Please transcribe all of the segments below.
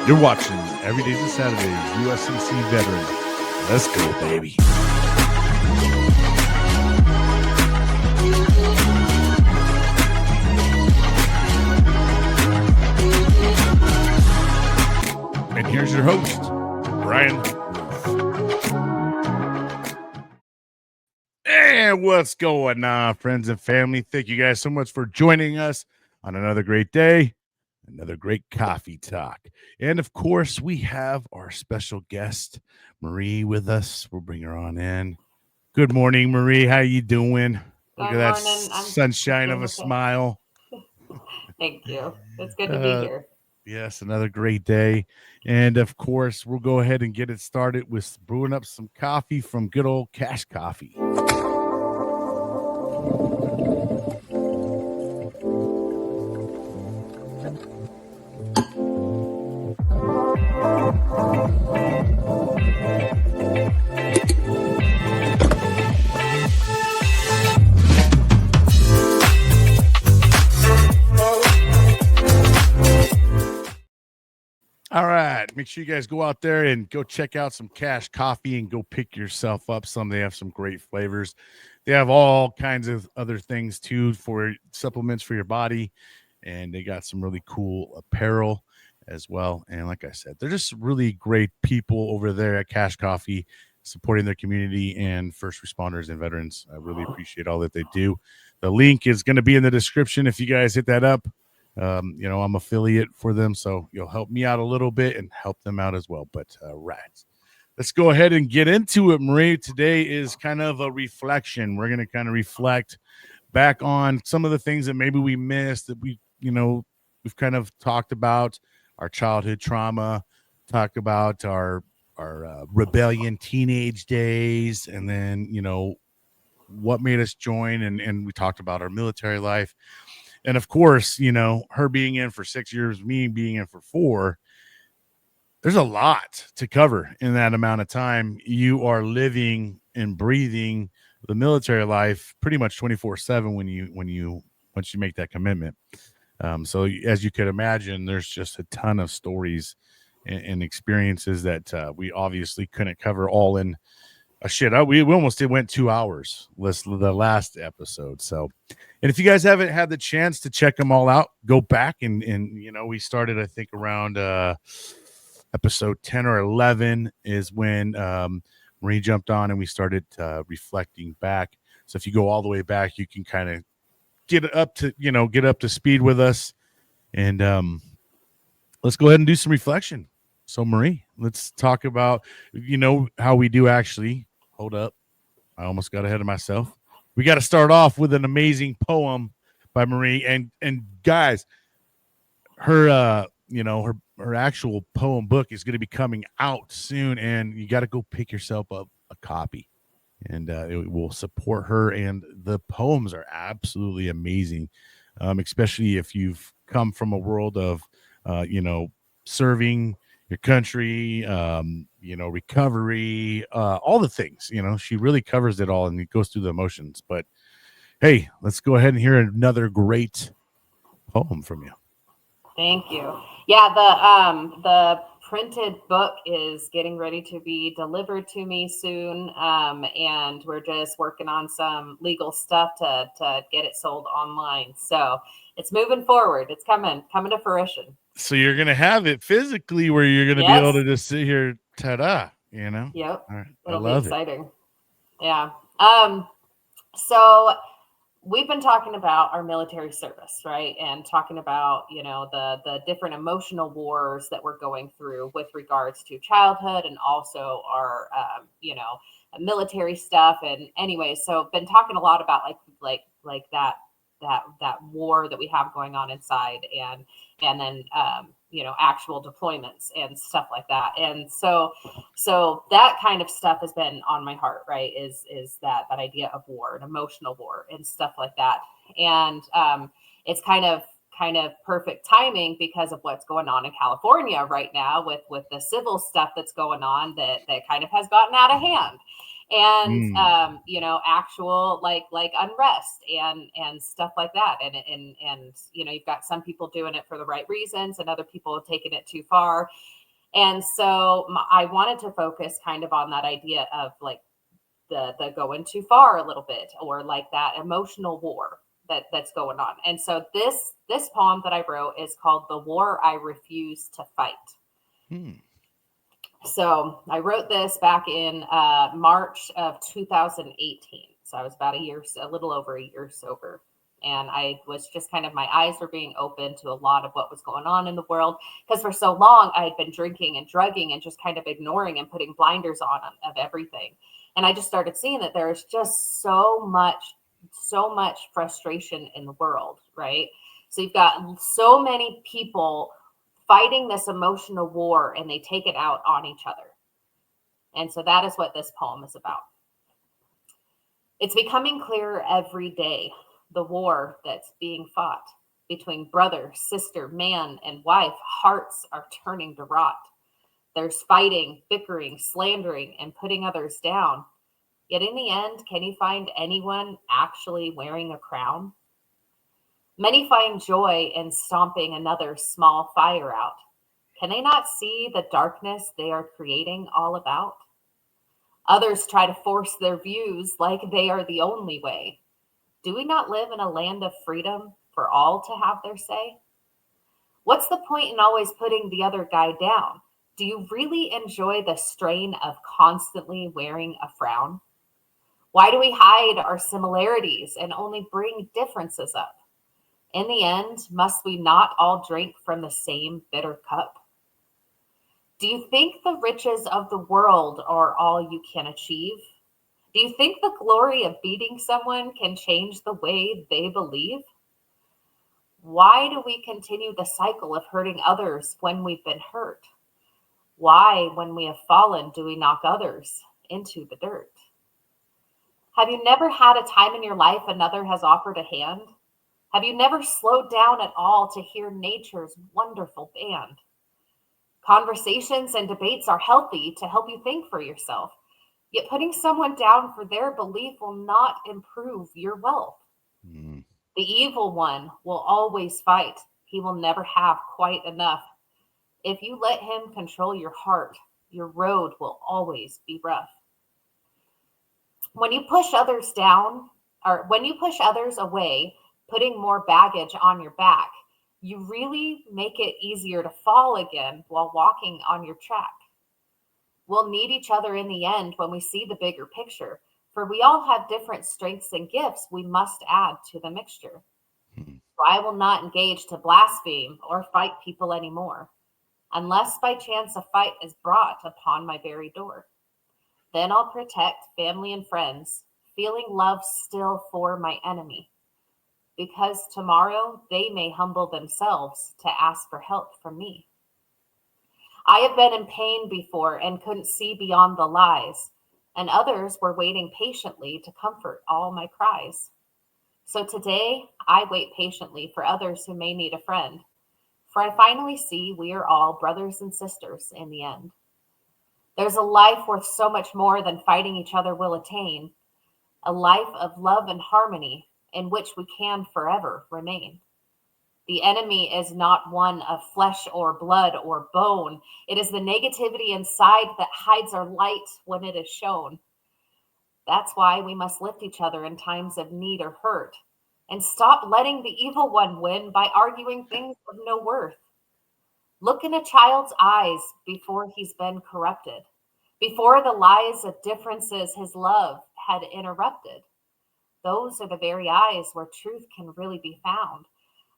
You're watching Every Days and Saturdays, USCC veteran. Let's go, baby. And here's your host, Bryan. And what's going on, friends and family? Thank you guys so much for joining us on another great day, another great coffee talk. And of course, we have our special guest, Marie, with us. We'll bring her on in. Good morning, Marie. How you doing? Look at that sunshine of a smile. Thank you. It's good to be here. Yes, another great day. And of course, we'll go ahead and get it started with brewing up some coffee from good old Cash Coffee. All right. Make sure you guys go out there and go check out some Cash Coffee and go pick yourself up some. They have some great flavors. They have all kinds of other things too for supplements for your body. And they got some really cool apparel as well. And like I said, they're just really great people over there at Cash Coffee, supporting their community and first responders and veterans. I really appreciate all that they do. The link is going to be in the description if you guys hit that up. I'm affiliate for them, so you'll help me out a little bit and help them out as well. But right, let's go ahead and get into it, Marie. Today is kind of a reflection. We're going to kind of reflect back on some of the things that maybe we missed, that we've kind of talked about our childhood trauma, talk about our rebellion teenage days, and then what made us join, and we talked about our military life. And of course, her being in for 6 years, me being in for 4, there's a lot to cover in that amount of time. You are living and breathing the military life pretty much 24/7 once you make that commitment. So as you could imagine, there's just a ton of stories and experiences that we obviously couldn't cover all in we almost went 2 hours the last episode. So, and if you guys haven't had the chance to check them all out, go back and we started, I think, around episode 10 or 11 is when Marie jumped on and we started reflecting back. So if you go all the way back, you can kind of get up to speed with us. And let's go ahead and do some reflection. So, Marie, let's talk about, how we do actually. Hold up. I almost got ahead of myself. We got to start off with an amazing poem by Marie. And guys, her her actual poem book is going to be coming out soon, and you got to go pick yourself up a copy. And it will support her. And the poems are absolutely amazing, especially if you've come from a world of, serving your country, recovery, all the things. She really covers it all and it goes through the emotions. But hey, let's go ahead and hear another great poem from you. Thank you. Yeah, the printed book is getting ready to be delivered to me soon, and we're just working on some legal stuff to get it sold online. So it's moving forward. It's coming to fruition. So you're gonna have it physically, where you're gonna be able to just sit here, ta-da, Yep. All right. It'll be exciting. Yeah. So we've been talking about our military service, right? And talking about, the different emotional wars that we're going through with regards to childhood and also our, military stuff. And anyway, so been talking a lot about like that war that we have going on inside and then, actual deployments and stuff like that. And so that kind of stuff has been on my heart, right? Is that idea of war and emotional war and stuff like that. And it's kind of perfect timing because of what's going on in California right now with the civil stuff that's going on that kind of has gotten out of hand. and Mm. actual like unrest and stuff like that. And you've got some people doing it for the right reasons, and other people have taken it too far. And so I wanted to focus kind of on that idea of like the going too far a little bit, or like that emotional war that's going on. And so this poem that I wrote is called "The War I Refuse to Fight." Hmm. So I wrote this back in March of 2018. So I was about a little over a year sober. And I was just kind of, my eyes were being open to a lot of what was going on in the world. Because for so long, I had been drinking and drugging and just kind of ignoring and putting blinders on of everything. And I just started seeing that there is just so much frustration in the world, right? So you've got so many people fighting this emotional war, and they take it out on each other. And so that is what this poem is about. It's becoming clearer every day, the war that's being fought between brother, sister, man, and wife. Hearts are turning to rot. There's fighting, bickering, slandering, and putting others down. Yet in the end, can you find anyone actually wearing a crown? Many find joy in stomping another small fire out. Can they not see the darkness they are creating all about? Others try to force their views like they are the only way. Do we not live in a land of freedom for all to have their say? What's the point in always putting the other guy down? Do you really enjoy the strain of constantly wearing a frown? Why do we hide our similarities and only bring differences up? In the end, must we not all drink from the same bitter cup? Do you think the riches of the world are all you can achieve? Do you think the glory of beating someone can change the way they believe? Why do we continue the cycle of hurting others when we've been hurt? Why, when we have fallen, do we knock others into the dirt? Have you never had a time in your life another has offered a hand? Have you never slowed down at all to hear nature's wonderful band? Conversations and debates are healthy to help you think for yourself. Yet putting someone down for their belief will not improve your wealth. Mm. The evil one will always fight. He will never have quite enough. If you let him control your heart, your road will always be rough. When you push others down, or when you push others away, putting more baggage on your back, you really make it easier to fall again while walking on your track. We'll need each other in the end when we see the bigger picture, for we all have different strengths and gifts we must add to the mixture. Hmm. So I will not engage to blaspheme or fight people anymore, unless by chance a fight is brought upon my very door. Then I'll protect family and friends, feeling love still for my enemy, because tomorrow they may humble themselves to ask for help from me. I have been in pain before and couldn't see beyond the lies, and others were waiting patiently to comfort all my cries. So today, I wait patiently for others who may need a friend, for I finally see we are all brothers and sisters in the end. There's a life worth so much more than fighting each other will attain, a life of love and harmony in which we can forever remain. The enemy is not one of flesh or blood or bone. It is the negativity inside that hides our light when it is shown. That's why we must lift each other in times of need or hurt and stop letting the evil one win by arguing things of no worth. Look in a child's eyes before he's been corrupted, before the lies of differences his love had interrupted. Those are the very eyes where truth can really be found,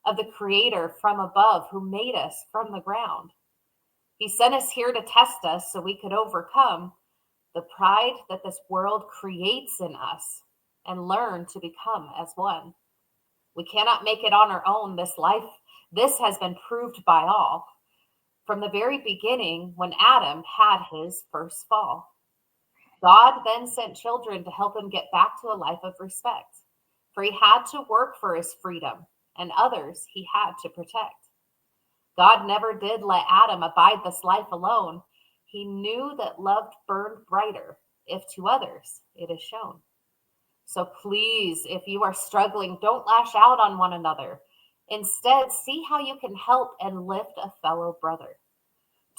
of the Creator from above who made us from the ground. He sent us here to test us so we could overcome the pride that this world creates in us and learn to become as one. We cannot make it on our own. This has been proved by all. From the very beginning, when Adam had his first fall, God then sent children to help him get back to a life of respect. For he had to work for his freedom, and others he had to protect. God never did let Adam abide this life alone. He knew that love burned brighter if to others it is shown. So please, if you are struggling, don't lash out on one another. Instead, see how you can help and lift a fellow brother.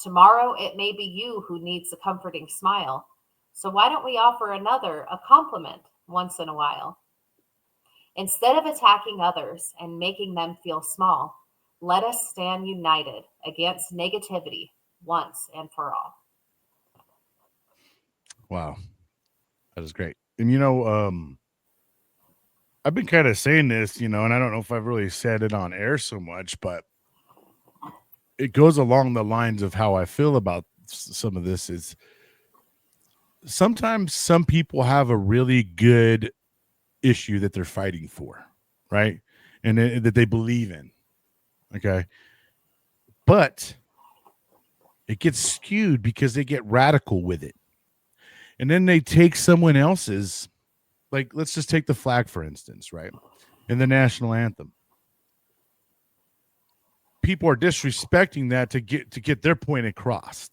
Tomorrow, it may be you who needs a comforting smile. So why don't we offer another a compliment once in a while? Instead of attacking others and making them feel small, let us stand united against negativity once and for all. Wow, that is great. And I've been kind of saying this, and I don't know if I've really said it on air so much, but it goes along the lines of how I feel about some of this. Is sometimes some people have a really good issue that they're fighting for, right? And that they believe in. Okay. But it gets skewed because they get radical with it. And then they take someone else's, like, let's just take the flag, for instance, right? And the national anthem. People are disrespecting that to get their point across.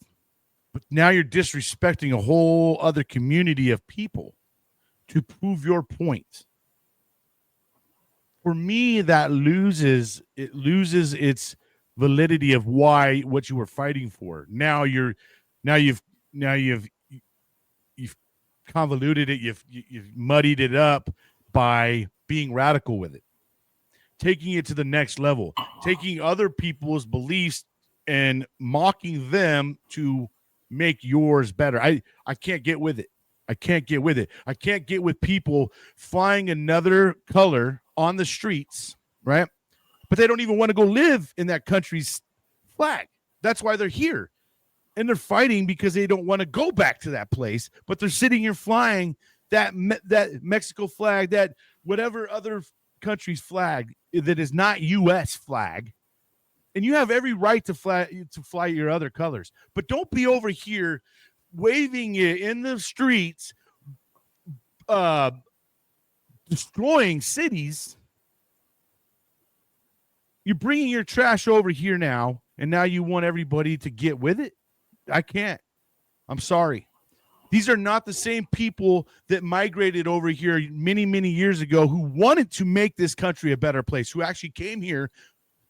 But now you're disrespecting a whole other community of people to prove your point. For me, that loses its validity of why what you were fighting for. Now you've convoluted it, you've muddied it up by being radical with it, taking it to the next level, taking other people's beliefs and mocking them to make yours better. I can't get with it. I can't get with it. I can't get with people flying another color on the streets, right? But they don't even want to go live in that country's flag. That's why they're here. And they're fighting because they don't want to go back to that place, but they're sitting here flying that Mexico flag, that whatever other country's flag that is not U.S. flag. And you have every right to fly your other colors, but don't be over here waving it in the streets, destroying cities. You're bringing your trash over here now, and now you want everybody to get with it? I can't. I'm sorry. These are not the same people that migrated over here many, many years ago who wanted to make this country a better place, who actually came here,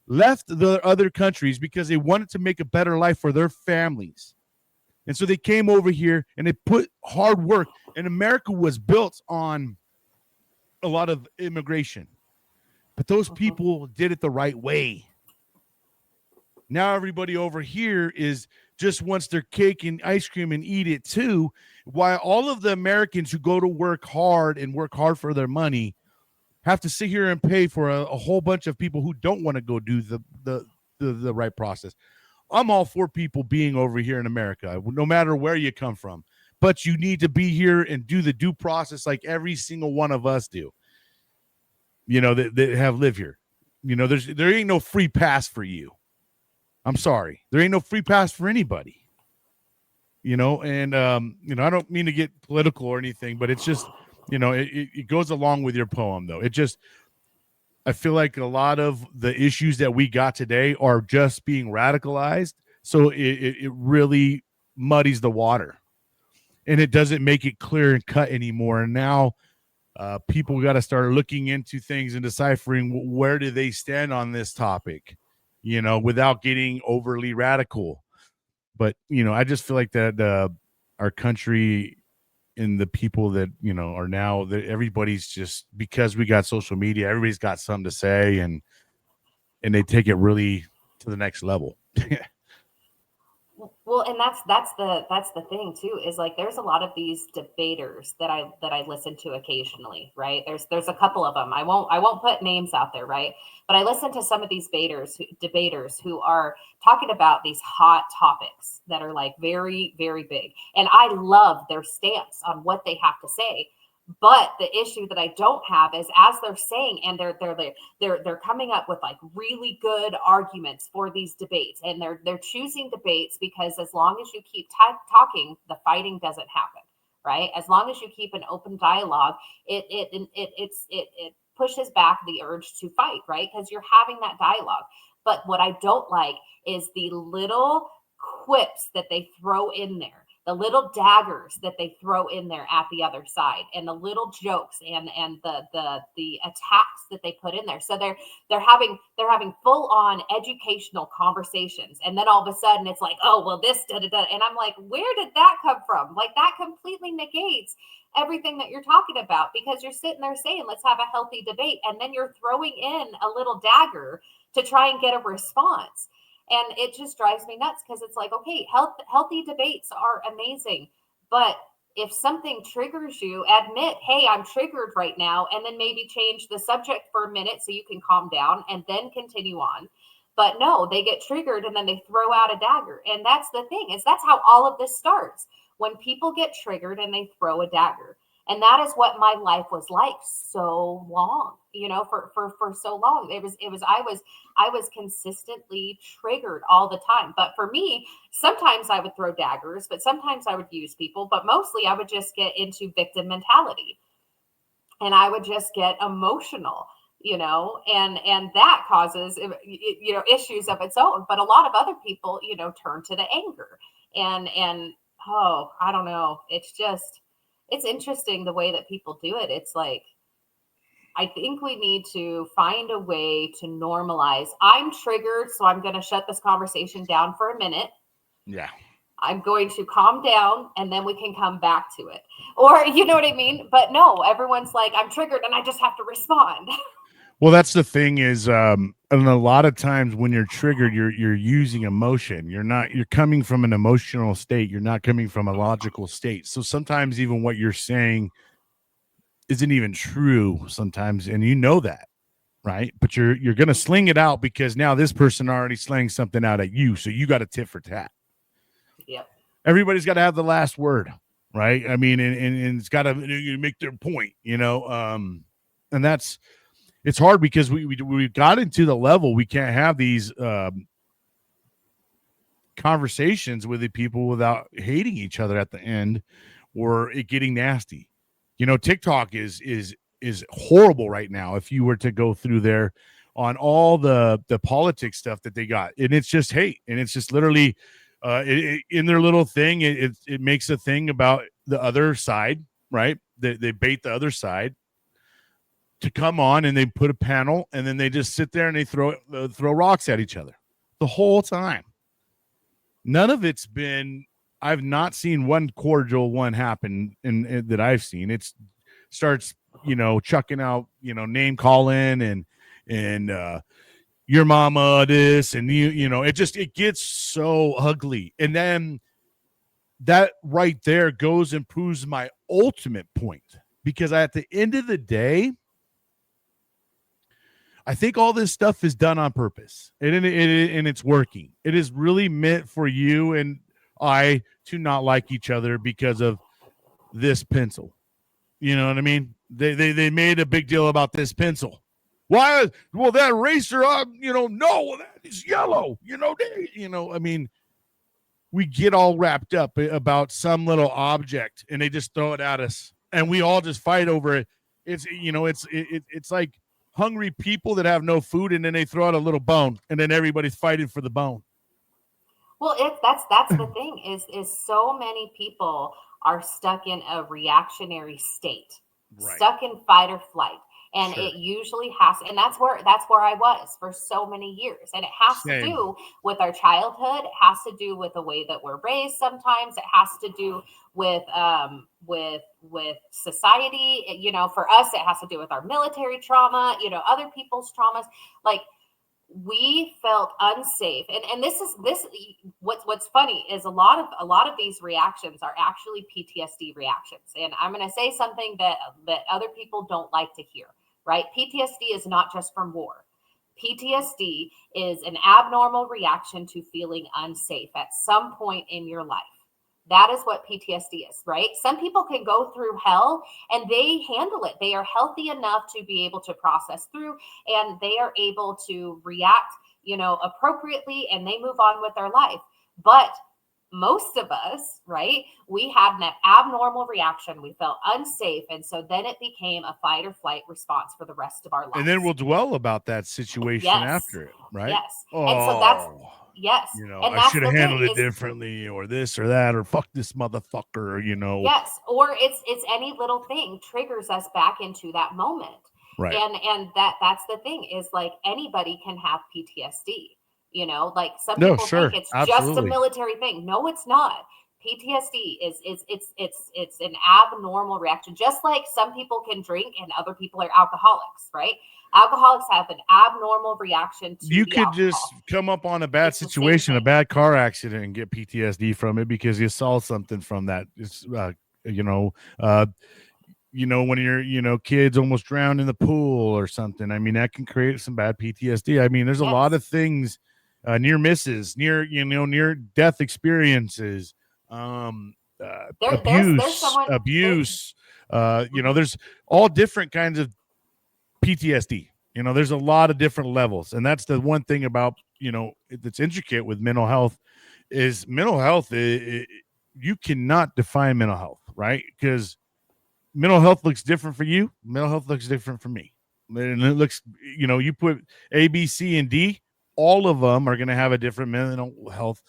left the other countries because they wanted to make a better life for their families. And so they came over here and they put hard work. And America was built on a lot of immigration. But those people did it the right way. Now everybody over here is just wants their cake and ice cream and eat it too, while all of the Americans who go to work hard and work hard for their money have to sit here and pay for a whole bunch of people who don't want to go do the right process. I'm all for people being over here in America, no matter where you come from. But you need to be here and do the due process like every single one of us do, that have lived here. There ain't no free pass for you. I'm sorry. There ain't no free pass for anybody. And I don't mean to get political or anything, but it's just, it goes along with your poem, though. I feel like a lot of the issues that we got today are just being radicalized. So it really muddies the water, and it doesn't make it clear and cut anymore. And now people got to start looking into things and deciphering where do they stand on this topic, without getting overly radical. But, I just feel like that our country and the people that, are now, that everybody's just, because we got social media, everybody's got something to say, and they take it really to the next level. Well, and that's the thing too, is like there's a lot of these debaters that I listen to occasionally, right? There's a couple of them. I won't put names out there, right? But I listen to some of these debaters who are talking about these hot topics that are like very, very big. And I love their stance on what they have to say. But the issue that I don't have is, as they're saying, and they're coming up with like really good arguments for these debates, and they're choosing debates because as long as you keep talking, the fighting doesn't happen, right? As long as you keep an open dialogue, it pushes back the urge to fight, right? Because you're having that dialogue. But what I don't like is the little quips that they throw in there the little daggers that they throw in there at the other side, and the little jokes and the attacks that they put in there. So they're having full on educational conversations, and then all of a sudden it's like, oh well, this da da da, and I'm like, where did that come from? Like, that completely negates everything that you're talking about, because you're sitting there saying, let's have a healthy debate, and then you're throwing in a little dagger to try and get a response. And it just drives me nuts, because it's like, okay, healthy debates are amazing, but if something triggers you, admit, hey, I'm triggered right now, and then maybe change the subject for a minute so you can calm down and then continue on. But no, they get triggered and then they throw out a dagger. And that's the thing, is that's how all of this starts, when people get triggered and they throw a dagger. And that is what my life was like so long, for so long. I was consistently triggered all the time. But for me, sometimes I would throw daggers, but sometimes I would use people, but mostly I would just get into victim mentality, and I would just get emotional, and that causes, issues of its own. But a lot of other people, turn to the anger, and oh, I don't know. It's interesting the way that people do it. It's like, I think we need to find a way to normalize. I'm triggered, so I'm going to shut this conversation down for a minute. Yeah. I'm going to calm down, and then we can come back to it. Or, you know what I mean? But no, everyone's like, I'm triggered and I just have to respond. Well, that's the thing is, and a lot of times when you're triggered, you're using emotion. You're coming from an emotional state. You're not coming from a logical state. So sometimes even what you're saying isn't even true sometimes, and you know that, right? But you're gonna sling it out because now this person already slang something out at you, so you got a tit for tat. Yep. Everybody's got to have the last word, right? I mean, and it's got to make their point, and that's, it's hard because we got into the level we can't have these conversations with the people without hating each other at the end or it getting nasty. TikTok is horrible right now. If you were to go through there on all the politics stuff that they got, and it's just hate, and it's just literally in their little thing, it makes a thing about the other side, right? They bait the other side to come on, and they put a panel, and then they just sit there and they throw rocks at each other the whole time. None of it's been. I've not seen one cordial one happen in that I've seen. It starts, chucking out, name calling and your mama this, and it gets so ugly. And then that right there goes and proves my ultimate point, because at the end of the day, I think all this stuff is done on purpose, and it's working. It is really meant for you and I to not like each other because of this pencil. You know what I mean? They made a big deal about this pencil. Why? Well, that eraser, no, that is yellow. I mean, we get all wrapped up about some little object, and they just throw it at us, and we all just fight over it. It's like hungry people that have no food, and then they throw out a little bone, and then everybody's fighting for the bone. Well, that's the thing, is so many people are stuck in a reactionary state, Right. stuck in fight or flight. And Sure. it usually has, and that's where I was for so many years. And it has to Same. do with our childhood. It has to do with the way that we're raised. Sometimes it has to do with society. For us, it has to do with our military trauma. Other people's traumas. Like, we felt unsafe, and this what's funny is a lot of these reactions are actually PTSD reactions. And I'm going to say something that other people don't like to hear, right? PTSD is not just from war. PTSD is an abnormal reaction to feeling unsafe at some point in your life. That is what PTSD is, right? Some people can go through hell and they handle it. They are healthy enough to be able to process through, and they are able to react, appropriately, and they move on with their life. But most of us, right, we had an abnormal reaction. We felt unsafe. And so then it became a fight or flight response for the rest of our lives. And then we'll dwell about that situation Yes. after it, right? Yes. Oh. And so Yes. And I that's should the have thing handled it is, differently, or this or that, or fuck this motherfucker, yes, or it's any little thing triggers us back into that moment. Right. And that's the thing is like anybody can have PTSD. Like some No, people think sure. it's just a Absolutely. military thing. No, it's not. PTSD it's an abnormal reaction. Just like some people can drink and other people are alcoholics, right? Alcoholics have an abnormal reaction to You the could just alcohol. come up on a bad It's the same situation, a thing. bad car accident, and get PTSD from it because you saw something from that. It's, you know, uh, when kids almost drowned in the pool or something. I mean, that can create some bad PTSD. I mean, there's a lot Yes. of things, near misses, near death experiences, There's abuse, someone there. abuse. Mhm. There's all different kinds of PTSD. There's a lot of different levels, and that's the one thing about that's intricate with mental health is mental health. You cannot define mental health, right? Because mental health looks different for you. Mental health looks different for me, and it looks you put A, B, C, and D. All of them are going to have a different mental health.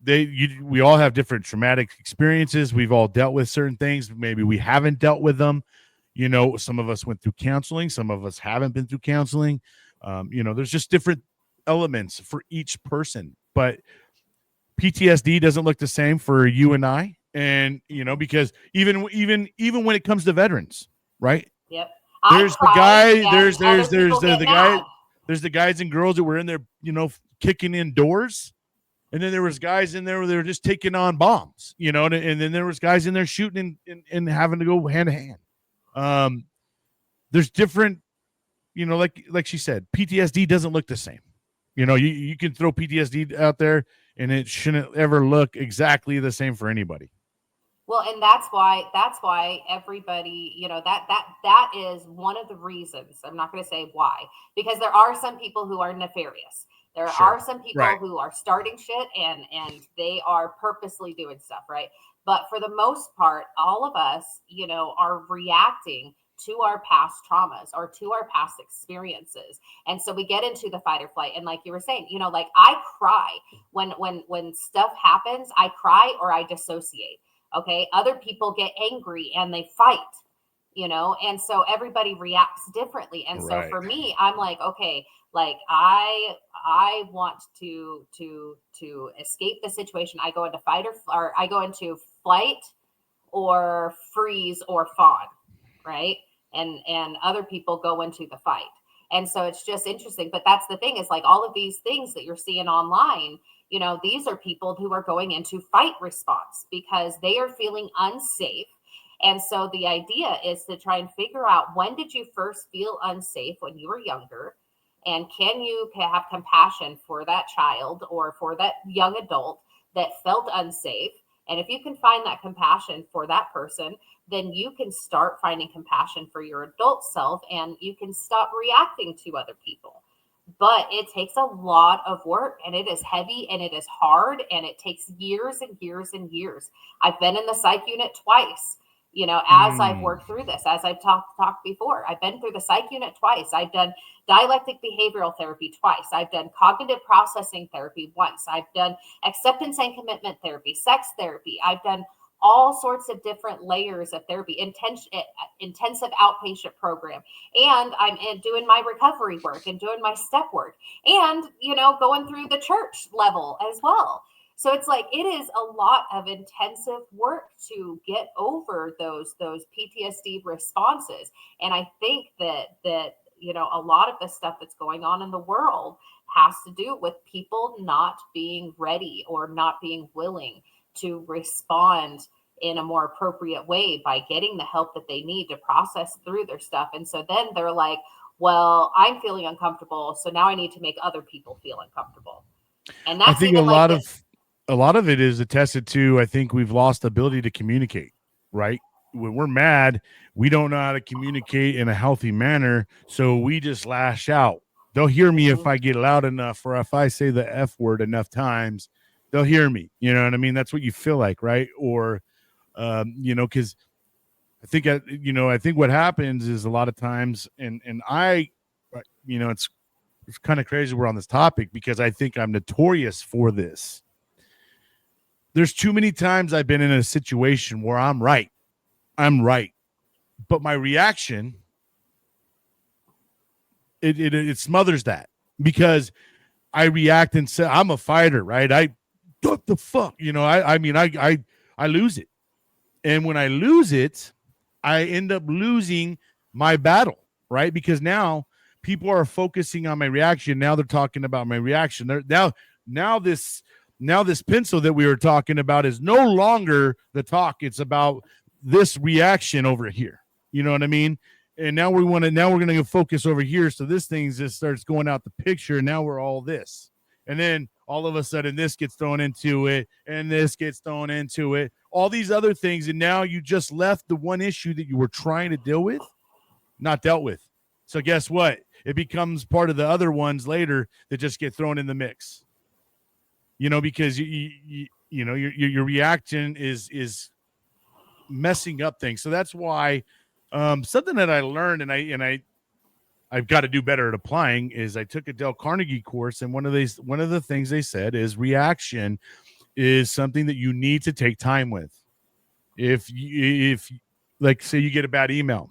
We all have different traumatic experiences. We've all dealt with certain things. Maybe we haven't dealt with them. Some of us went through counseling, some of us haven't been through counseling. There's just different elements for each person, but PTSD doesn't look the same for you and I. And because even when it comes to veterans, right? Yep. I There's the cry guy, and other people get the guy, mad. there's the guys and girls that were in there, kicking in doors. And then there was guys in there where they were just taking on bombs, and then there was guys in there shooting and having to go hand to hand. There's different, like she said, PTSD doesn't look the same. You can throw PTSD out there and it shouldn't ever look exactly the same for anybody. Well, and that's why everybody, that is one of the reasons. I'm not going to say why, because there are some people who are nefarious. There Sure. are some people Right. who are starting shit and they are purposely doing stuff, right? But for the most part, all of us, are reacting to our past traumas or to our past experiences. And so we get into the fight or flight. And like you were saying, like I cry when stuff happens, I cry or I dissociate. Okay. Other people get angry and they fight, and so everybody reacts differently. And so Right. for me, I'm like, okay, like I want to escape the situation. I go into fight or I go into flight or freeze or fawn, right? And other people go into the fight. And so it's just interesting. But that's the thing is like all of these things that you're seeing online, these are people who are going into fight response because they are feeling unsafe. And so the idea is to try and figure out when did you first feel unsafe when you were younger? And can you have compassion for that child or for that young adult that felt unsafe? And if you can find that compassion for that person, then you can start finding compassion for your adult self and you can stop reacting to other people. But it takes a lot of work and it is heavy and it is hard and it takes years and years and years. I've been in the psych unit twice. As I've Mm. worked through this, as I've talked before, I've been through the psych unit twice. I've done dialectic behavioral therapy twice. I've done cognitive processing therapy once. I've done acceptance and commitment therapy, sex therapy. I've done all sorts of different layers of therapy, intensive outpatient program. And I'm doing my recovery work and doing my step work and, going through the church level as well. So it's like it is a lot of intensive work to get over those PTSD responses. And I think that a lot of the stuff that's going on in the world has to do with people not being ready or not being willing to respond in a more appropriate way by getting the help that they need to process through their stuff. And so then they're like, well, I'm feeling uncomfortable, so now I need to make other people feel uncomfortable. And I that's think even like the a lot of it is attested to. I think we've lost the ability to communicate. Right. When we're mad, we don't know how to communicate in a healthy manner, so we just lash out. They'll hear me if mhm. I get loud enough, or if I say the F word enough times, they'll hear me. You know what I mean? That's what you feel like, right? Or because I think what happens is a lot of times, and I, it's it's kind of crazy we're on this topic because I think I'm notorious for this. There's too many times I've been in a situation where I'm right. I'm right. But my reaction, it smothers that because I react and say, I'm a fighter, right? What the fuck? I mean, I lose it. And when I lose it, I end up losing my battle, right? Because now people are focusing on my reaction. Now they're talking about my reaction. Now this pencil that we were talking about is no longer the talk. It's about this reaction over here. You know what I mean? And now we're going to focus over here. So this thing just starts going out the picture. And now we're all this. And then all of a sudden this gets thrown into it and this gets thrown into it, all these other things. And now you just left the one issue that you were trying to deal with, not dealt with. So guess what? It becomes part of the other ones later that just get thrown in the mix, because your reaction is messing up things. So that's why something that I learned I've got to do better at applying is I took a Dale Carnegie course, and one of the things they said is reaction is something that you need to take time with. If like say you get a bad email,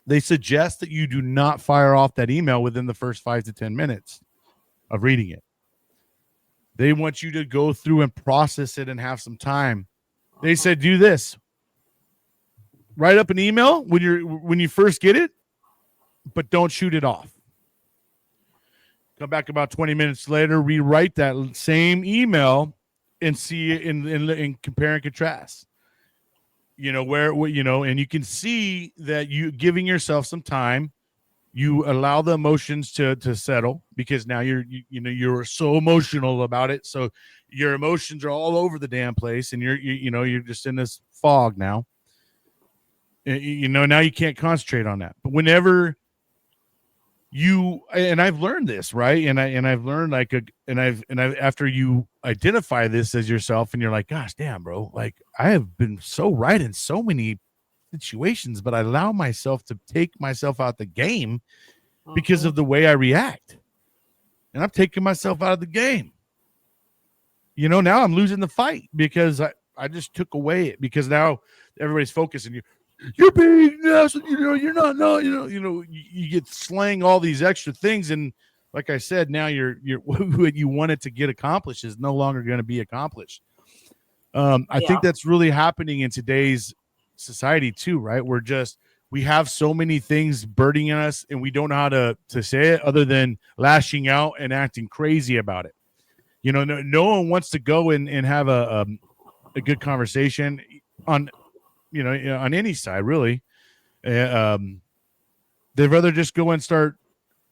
they suggest that you do not fire off that email within the first 5 to 10 minutes of reading it. They want you to go through and process it and have some time. They said do this. Write up an email when you first get it, but don't shoot it off. Come back about 20 minutes later, rewrite that same email and see it in compare and contrast. And you can see that you giving yourself some time, you allow the emotions to settle because now you're so emotional about it. So your emotions are all over the damn place and you're just in this fog now. Now you can't concentrate on that. But whenever and I've learned this, right? And I've learned after you identify this as yourself and you're like, gosh, damn, bro, like I have been so right in so many situations, but I allow myself to take myself out the game because of the way I react. And I'm taking myself out of the game. Now I'm losing the fight because I just took away it because now everybody's focusing. You're being yes, you're not no, you get slang all these extra things, and like I said, now you're what you wanted to get accomplished is no longer going to be accomplished. I think that's really happening in today's society too, right? We have so many things burdening us, and we don't know how to say it other than lashing out and acting crazy about it. No one wants to go and have a good conversation on on any side, really. They'd rather just go and start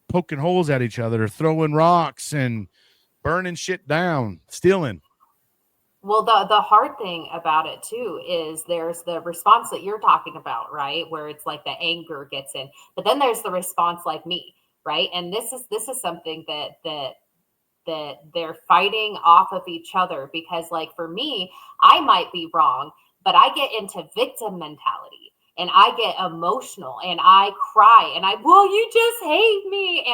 poking holes at each other, throwing rocks and burning shit down, stealing. Well, the hard thing about it too is there's the response that you're talking about, right? Where it's like the anger gets in, but then there's the response like me, right? And this is something that they're fighting off of each other because, like, for me, I might be wrong, but I get into victim mentality and I get emotional and I cry and well, you just hate me.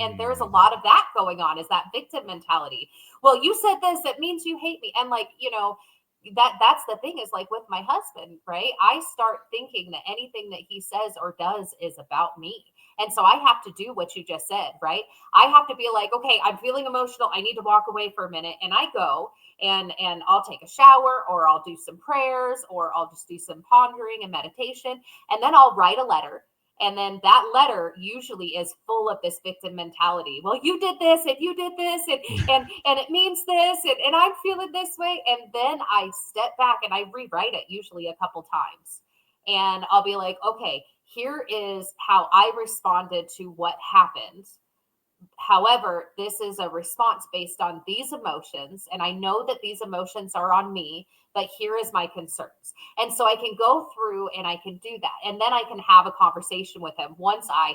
And there's a lot of that going on, is that victim mentality. Well, you said this, it means you hate me. And like, that's the thing is like with my husband, right? I start thinking that anything that he says or does is about me. And so I have to do what you just said, right? I have to be like, okay, I'm feeling emotional. I need to walk away for a minute. And I go and I'll take a shower, or I'll do some prayers, or I'll just do some pondering and meditation. And then I'll write a letter. And then that letter usually is full of this victim mentality. Well, you did this and you did this and it means this and I'm feeling this way. And then I step back and I rewrite it usually a couple times. And I'll be like, okay, here is how I responded to what happened. However, this is a response based on these emotions. And I know that these emotions are on me, but here is my concerns. And so I can go through and I can do that. And then I can have a conversation with him once I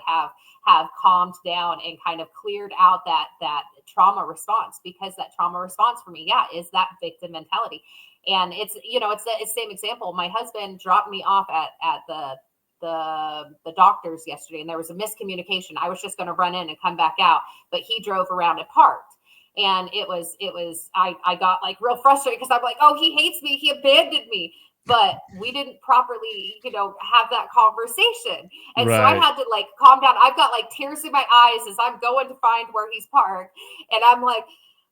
have calmed down and kind of cleared out that trauma response, because that trauma response for me, is that victim mentality. And it's the same example. My husband dropped me off at the the doctors yesterday, and there was a miscommunication. I was just going to run in and come back out, but he drove around and parked. And I got like real frustrated because I'm like, oh, he hates me, he abandoned me. But we didn't properly, have that conversation. And so I Right. had to like calm down. I've got like tears in my eyes as I'm going to find where he's parked. And I'm like,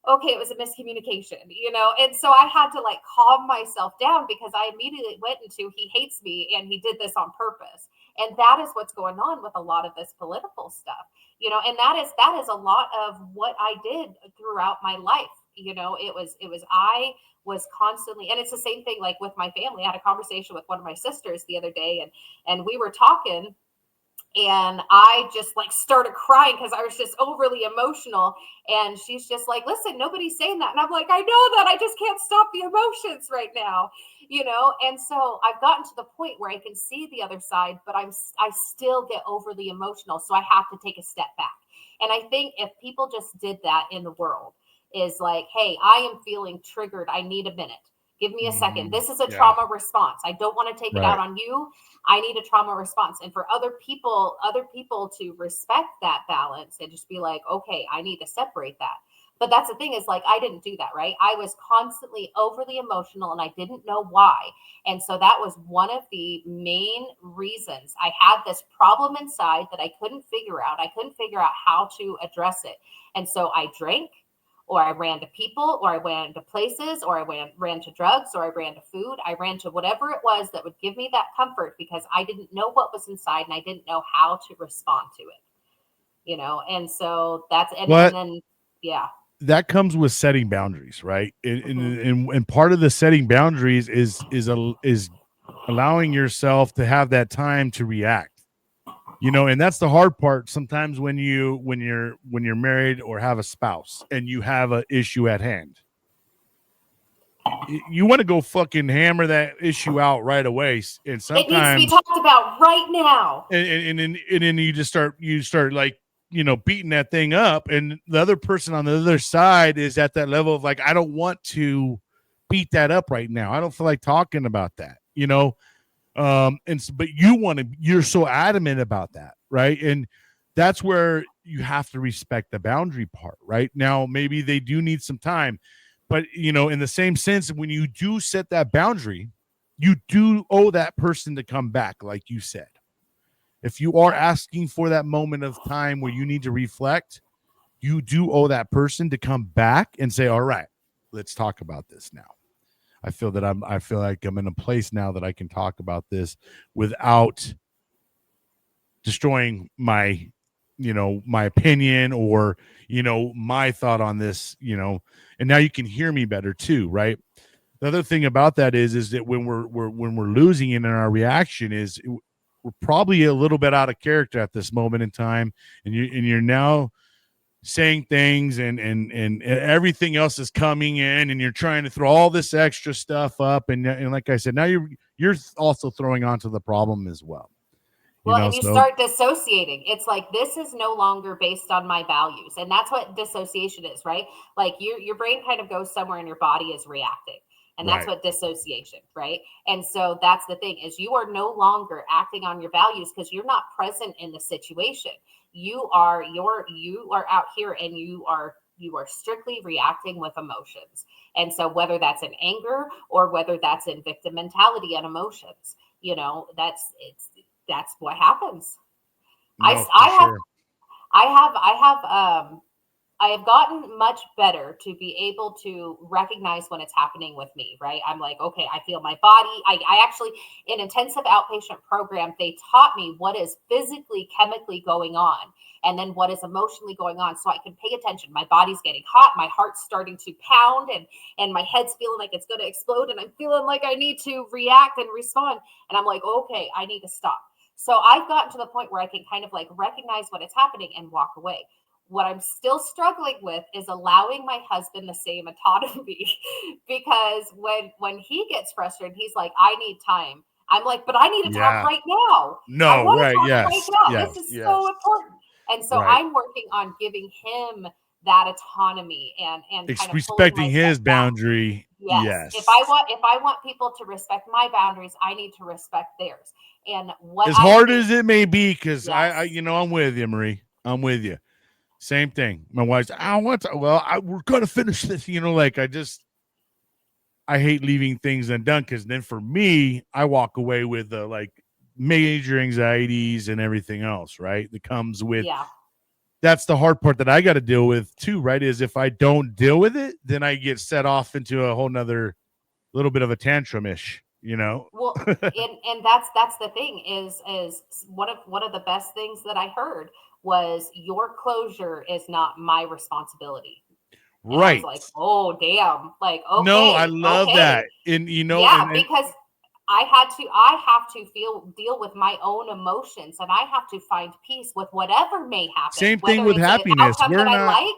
okay, it was a miscommunication, And so I had to like calm myself down because I immediately went into, he hates me and he did this on purpose. And that is what's going on with a lot of this political stuff, and that is a lot of what I did throughout my life. I was constantly, and it's the same thing like with my family. I had a conversation with one of my sisters the other day, and we were talking, and I just like started crying because I was just overly emotional. And she's just like, listen, nobody's saying that. And I'm like, I know that. I just can't stop the emotions right now, And so I've gotten to the point where I can see the other side, but I still get overly emotional. So I have to take a step back. And I think if people just did that in the world, is like, hey, I am feeling triggered. I need a minute. Give me a second. This is a Yeah. trauma response. I don't want to take it Right. out on you. I need a trauma response. And for other people to respect that balance and just be like, okay, I need to separate that. But that's the thing is like, I didn't do that, right? I was constantly overly emotional and I didn't know why. And so that was one of the main reasons I had this problem inside that I couldn't figure out. I couldn't figure out how to address it. And so I drank, or I ran to people, or I ran to places, or I ran to drugs, or I ran to food. I ran to whatever it was that would give me that comfort because I didn't know what was inside and I didn't know how to respond to it. And so that's, and But then, yeah. that comes with setting boundaries, right? And, Mm-hmm. and part of the setting boundaries is allowing yourself to have that time to react. And that's the hard part sometimes when you're married or have a spouse and you have an issue at hand. You want to go fucking hammer that issue out right away, and It needs to be sometimes talked about right now. and then you start like beating that thing up, and the other person on the other side is at that level of like, I don't want to beat that up right now, I don't feel like talking about that. But you're so adamant about that, right? And that's where you have to respect the boundary part. Right now maybe they do need some time, but in the same sense, when you do set that boundary, you do owe that person to come back, like you said. If you are asking for that moment of time where you need to reflect, you do owe that person to come back and say, all right, let's talk about this now. I feel like I'm in a place now that I can talk about this without destroying my opinion or my thought on this. And now you can hear me better too, right? The other thing about that is that when we're losing it in our reaction is we're probably a little bit out of character at this moment in time, and you're now saying things, and everything else is coming in, and you're trying to throw all this extra stuff up, and like I said, now you're also throwing onto the problem as well. Well, and you So start dissociating. It's like this is no longer based on my values. And that's what dissociation is, right? Like your brain kind of goes somewhere and your body is reacting. And that's right, what dissociation, right? And so that's the thing is you are no longer acting on your values because you're not present in the situation. You are out here and you are strictly reacting with emotions. And so whether that's in anger or whether that's in victim mentality and emotions, that's what happens. I no, for I have sure. I have gotten much better to be able to recognize when it's happening with me, right? I'm like, okay, I feel my body. I actually, in intensive outpatient program, they taught me what is physically, chemically going on, and then what is emotionally going on, so I can pay attention. My body's getting hot, my heart's starting to pound, and my head's feeling like it's going to explode, and I'm feeling like I need to react and respond, and I'm like, okay, I need to stop. So I've gotten to the point where I can kind of like recognize what is happening and walk away. What I'm still struggling with is allowing my husband the same autonomy because when he gets frustrated, he's like, I need time. I'm like, but I need to talk Yeah. right now. I No. want to Right. talk right Yes. now. Yes. This is Yes. so important. And so Right. I'm working on giving him that autonomy and kind of pulling Respecting myself his back. boundary. Yes. If I Yes. want if I want people to respect my boundaries, I need to respect theirs. And what As I hard think, as it may be, because I, yes, you know, I'm with you, Marie. I'm with you. Same thing. My wife's, I want to, well, we're going to finish this, you know, like I hate leaving things undone because then for me, I walk away with like major anxieties and everything else, right? That comes with, yeah. that's the hard part that I got to deal with too, right? Is if I don't deal with it, then I get set off into a whole nother little bit of a tantrum-ish, you know? Well, and that's the thing is one of the best things that I heard was your closure is not my responsibility. And I was Right. like, "Oh, damn." Like, No, I "Okay, love okay." that. And, you know, Yeah, and because I have to deal with my own emotions, and I have to find peace with whatever may happen, same thing whether with it's an happiness. outcome that I like.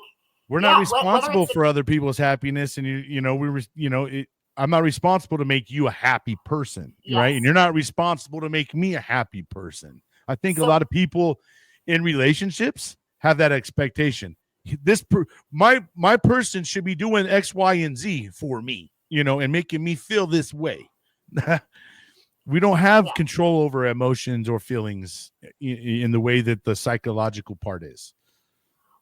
We're not Yeah, whether responsible it's for other people's happiness, and you know we were, you know, I'm not responsible to make you a happy person, right? And yes. you're not responsible to make me a happy person. I think a So lot of people in relationships have that expectation. My person should be doing X, Y, and Z for me, you know, and making me feel this way. We don't have yeah. control over emotions or feelings in the way that the psychological part is.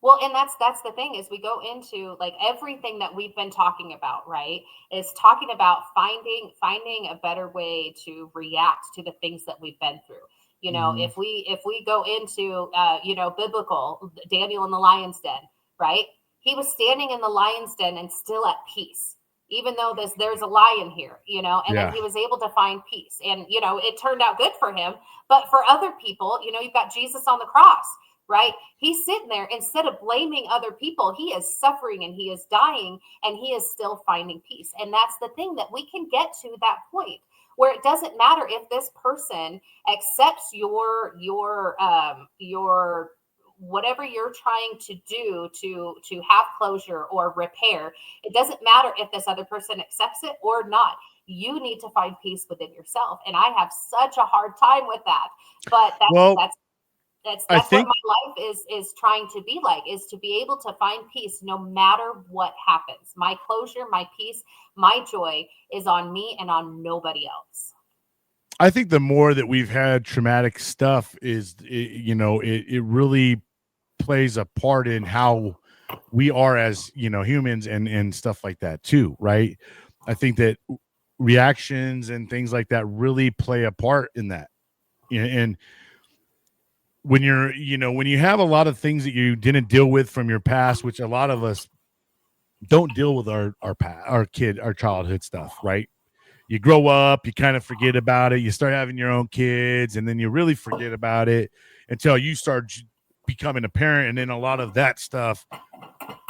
Well, and that's the thing is we go into like everything that we've been talking about, right? Is talking about finding a better way to react to the things that we've been through. You know, Mhm. if we go into biblical Daniel in the lion's den, right? He was standing in the lion's den and still at peace. Even though there's a lion here, and then Yeah. he was able to find peace. And it turned out good for him. But for other people, you've got Jesus on the cross, right? He's sitting there, instead of blaming other people, he is suffering and he is dying and he is still finding peace. And that's the thing, that we can get to that point where it doesn't matter if this person accepts your whatever you're trying to do to have closure or repair. It doesn't matter if this other person accepts it or not. You need to find peace within yourself, and I have such a hard time with that. But that's Well, that's that's I that's what think my life is trying to be like, is to be able to find peace no matter what happens. My closure, my peace, my joy is on me and on nobody else. the more that we've had traumatic stuff is, you know, it really plays a part in how we are as, you know, humans and stuff like that too, right? I think that reactions and things like that really play a part in that. And when you're, you know, when you have a lot of things that you didn't deal with from your past, which a lot of us don't deal with our childhood stuff, right? You grow up, you kind of forget about it, you start having your own kids, and then you really forget about it until you start becoming a parent, and then a lot of that stuff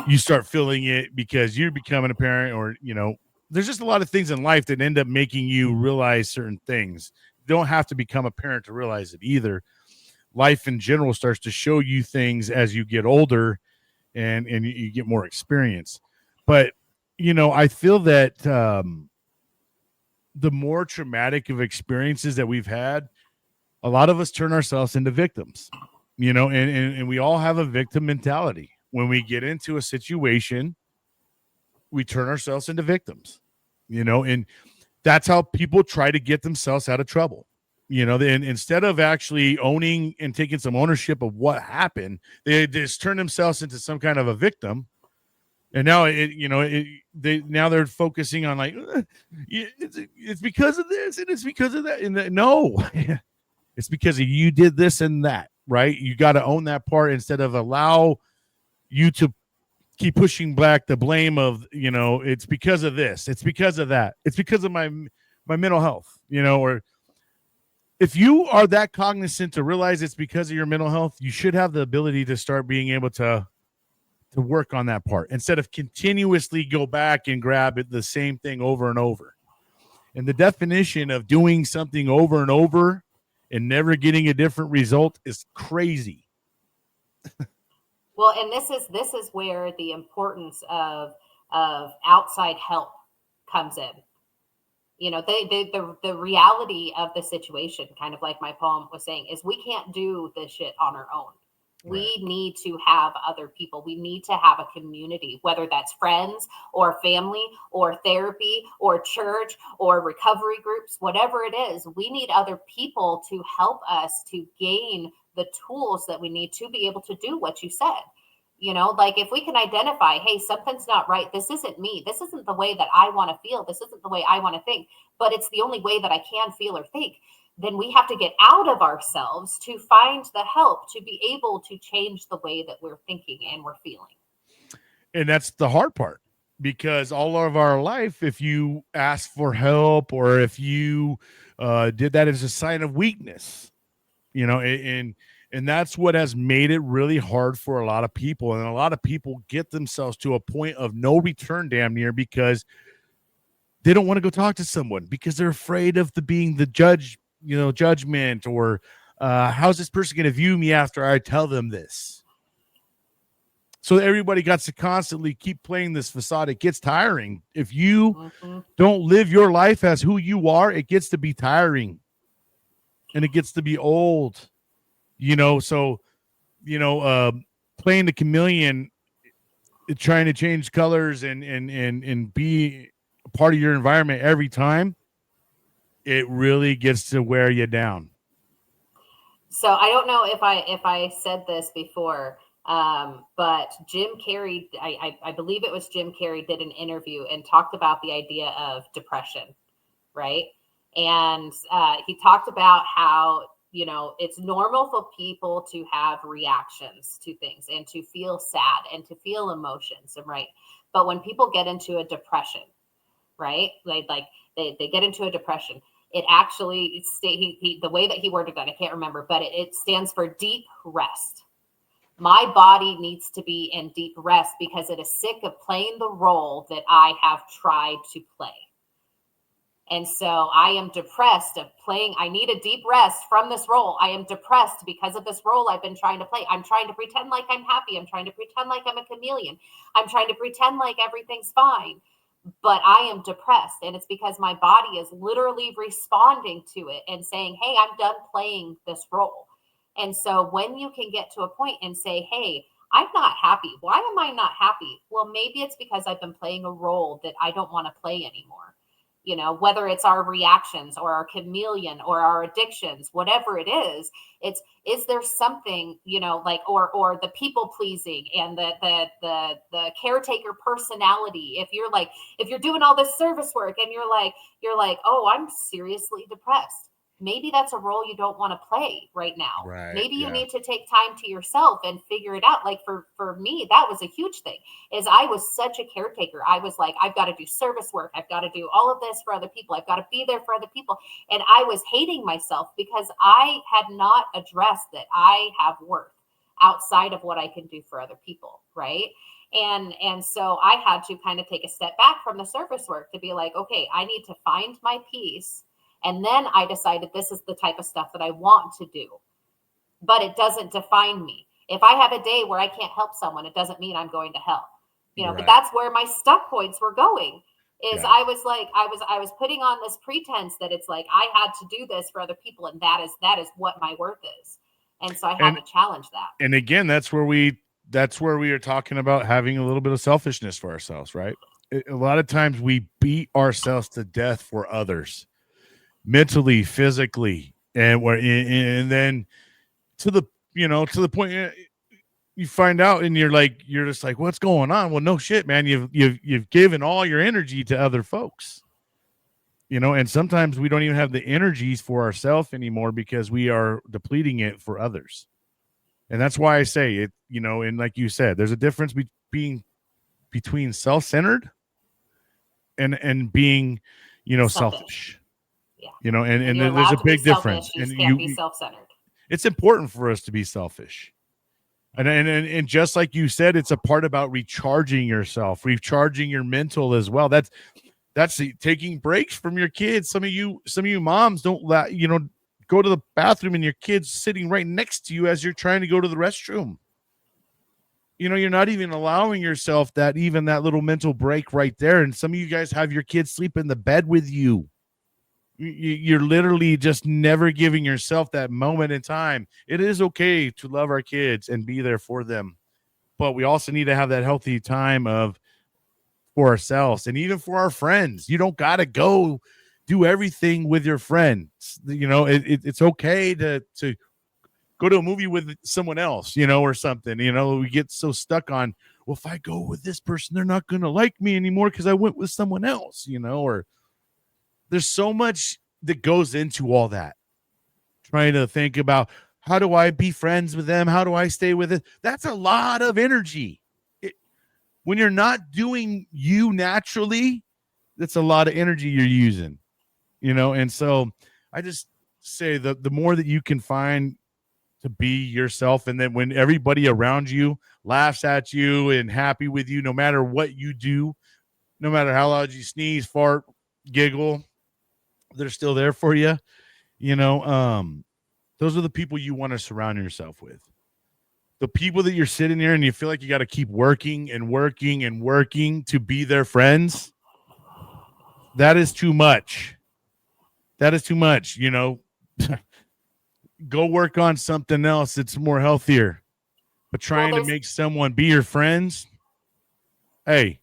you start feeling it because you're becoming a parent, or you know, there's just a lot of things in life that end up making you realize certain things. You don't have to become a parent to realize it either. Life in general starts to show you things as you get older, and you get more experience. But you know, I feel that the more traumatic of experiences that we've had, a lot of us turn ourselves into victims, you know, and we all have a victim mentality. When we get into a situation, we turn ourselves into victims, you know, and that's how people try to get themselves out of trouble. You know, and instead of actually owning and taking some ownership of what happened, they just turn themselves into some kind of a victim. And now they're focusing on like, it's because of this and it's because of that. And no, it's because of you did this and that, right? You got to own that part instead of allow you to keep pushing back the blame of, you know, it's because of this, it's because of that, it's because of my mental health, you know. Or if you are that cognizant to realize it's because of your mental health, you should have the ability to start being able to work on that part instead of continuously go back and grab it, the same thing over and over. And the definition of doing something over and over and never getting a different result is crazy. Well, and this is where the importance of outside help comes in. The reality of the situation, kind of like my poem was saying, is we can't do this shit on our own. Right. We need to have other people. We need to have a community, whether that's friends or family or therapy or church or recovery groups, whatever it is. We need other people to help us to gain the tools that we need to be able to do what you said. Like if we can identify, hey, something's not right. This isn't me. This isn't the way that I want to feel. This isn't the way I want to think, but it's the only way that I can feel or think. Then we have to get out of ourselves to find the help to be able to change the way that we're thinking and we're feeling. And that's the hard part, because all of our life, if you ask for help or if you did that as a sign of weakness, and that's what has made it really hard for a lot of people. And a lot of people get themselves to a point of no return damn near, because they don't want to go talk to someone because they're afraid of being the judge, judgment, or how's this person going to view me after I tell them this. So everybody got to constantly keep playing this facade. It gets tiring. If you don't live your life as who you are, it gets to be tiring and it gets to be old, So, playing the chameleon, trying to change colors and be a part of your environment every time, it really gets to wear you down. So I don't know if I said this before, but Jim Carrey, I believe it was Jim Carrey, did an interview and talked about the idea of depression, right? And he talked about how it's normal for people to have reactions to things and to feel sad and to feel emotions, right? But when people get into a depression, right? Like they get into a depression. It actually the way that he worded that, I can't remember, but it stands for deep rest. My body needs to be in deep rest because it is sick of playing the role that I have tried to play. And so I am depressed of playing. I need a deep rest from this role. I am depressed because of this role I've been trying to play. I'm trying to pretend like I'm happy. I'm trying to pretend like I'm a chameleon. I'm trying to pretend like everything's fine, but I am depressed. And it's because my body is literally responding to it and saying, hey, I'm done playing this role. And so when you can get to a point and say, hey, I'm not happy. Why am I not happy? Well, maybe it's because I've been playing a role that I don't want to play anymore. Whether it's our reactions or our chameleon or our addictions, whatever it is there something, like, or the people pleasing and the caretaker personality. If you're doing all this service work and you're like, oh, I'm seriously depressed. Maybe that's a role you don't want to play right now. Right. Maybe you Yeah. need to take time to yourself and figure it out. Like for me, that was a huge thing. Is I was such a caretaker. I was like, I've got to do service work. I've got to do all of this for other people. I've got to be there for other people. And I was hating myself because I had not addressed that I have worth outside of what I can do for other people, right? And so I had to kind of take a step back from the surface work to be like, okay, I need to find my peace. And then I decided this is the type of stuff that I want to do, but it doesn't define me. If I have a day where I can't help someone, it doesn't mean I'm going to hell. But Right. that's where my stuck points were going. Is Yeah. I was like, I was putting on this pretense that it's like I had to do this for other people, and that is what my worth is. And so I had And to challenge that. and again, that's where we are talking about having a little bit of selfishness for ourselves, right? A lot of times we beat ourselves to death for others, mentally, physically, and then to the point you find out and you're just like, what's going on? Well, no shit, man. You've given all your energy to other folks, and sometimes we don't even have the energies for ourselves anymore because we are depleting it for others. And that's why I say it, and like you said, there's a difference between self-centered and being, Selfish. selfish. Yeah. And And you're there's allowed a to be big selfish. difference. You And just can't be self-centered. it's important for us to be selfish. And just like you said, it's a part about recharging yourself, recharging your mental as well. That's taking breaks from your kids. Some of you moms don't let go to the bathroom and your kids sitting right next to you as you're trying to go to the restroom. You're not even allowing yourself that little mental break right there. And some of you guys have your kids sleep in the bed with you. You're literally just never giving yourself that moment in time. It is okay to love our kids and be there for them, but we also need to have that healthy time of for ourselves and even for our friends. You don't got to go do everything with your friends. It's okay to go to a movie with someone else, or something. We get so stuck on, well, if I go with this person, they're not going to like me anymore because I went with someone else, or there's so much that goes into all that. Trying to think about, how do I be friends with them? How do I stay with it? That's a lot of energy. When you're not doing you naturally, that's a lot of energy you're using, And so I just say that the more that you can find to be yourself, and then when everybody around you laughs at you and happy with you, no matter what you do, no matter how loud you sneeze, fart, giggle, they're still there for you. Those are the people you want to surround yourself with. The people that you're sitting there and you feel like you got to keep working and working and working to be their friends, that is too much. That is too much. Go work on something else that's more healthier. But trying to make someone be your friends, hey,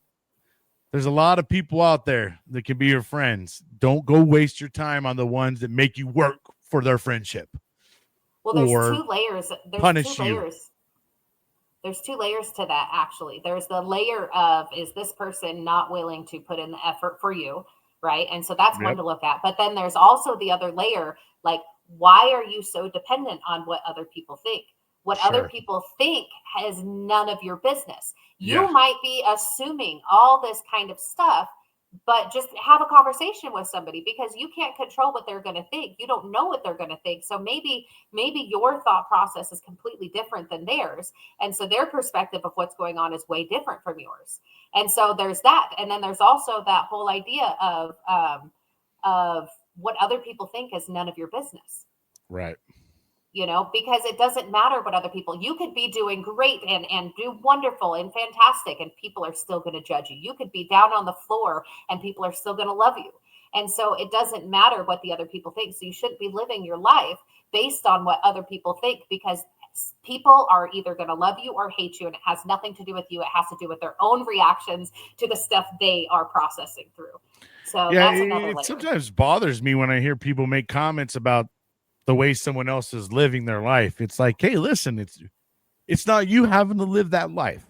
there's a lot of people out there that can be your friends. Don't go waste your time on the ones that make you work for their friendship. Well, there's two layers. Punish two layers. There's two layers to that, actually. There's the layer of, is this person not willing to put in the effort for you, right? And so that's one to look at. But then there's also the other layer, like, why are you so dependent on what other people think? What other people think has none of your business. You might be assuming all this kind of stuff, but just have a conversation with somebody, because you can't control what they're going to think. You don't know what they're going to think. So maybe your thought process is completely different than theirs. And so their perspective of what's going on is way different from yours. And so there's that. And then there's also that whole idea of what other people think is none of your business. Right. Because it doesn't matter what other people, you could be doing great and do wonderful and fantastic, and people are still going to judge you. You could be down on the floor and people are still going to love you. And so it doesn't matter what the other people think. So you shouldn't be living your life based on what other people think, because people are either going to love you or hate you, and it has nothing to do with you. It has to do with their own reactions to the stuff they are processing through. So that's another layer. It sometimes bothers me when I hear people make comments about the way someone else is living their life. It's like, hey, listen, it's not you having to live that life.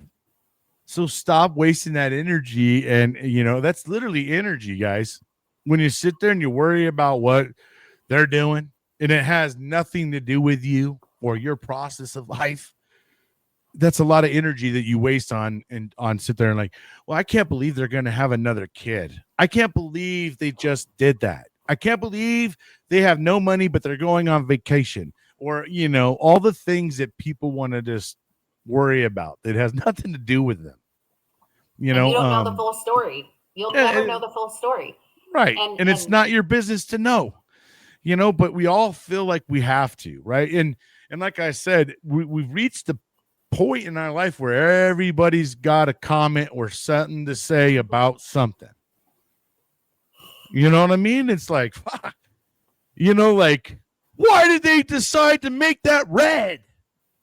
So stop wasting that energy. And, that's literally energy, guys. When you sit there and you worry about what they're doing and it has nothing to do with you or your process of life, that's a lot of energy that you waste on sit there and like, well, I can't believe they're going to have another kid. I can't believe they just did that. I can't believe they have no money, but they're going on vacation, or, all the things that people want to just worry about that has nothing to do with them. And you don't know the full story. You'll never know the full story. Right. And it's not your business to know, but we all feel like we have to. Right. And like I said, we've reached the point in our life where everybody's got a comment or something to say about something. You know what I mean? It's like, like, why did they decide to make that red?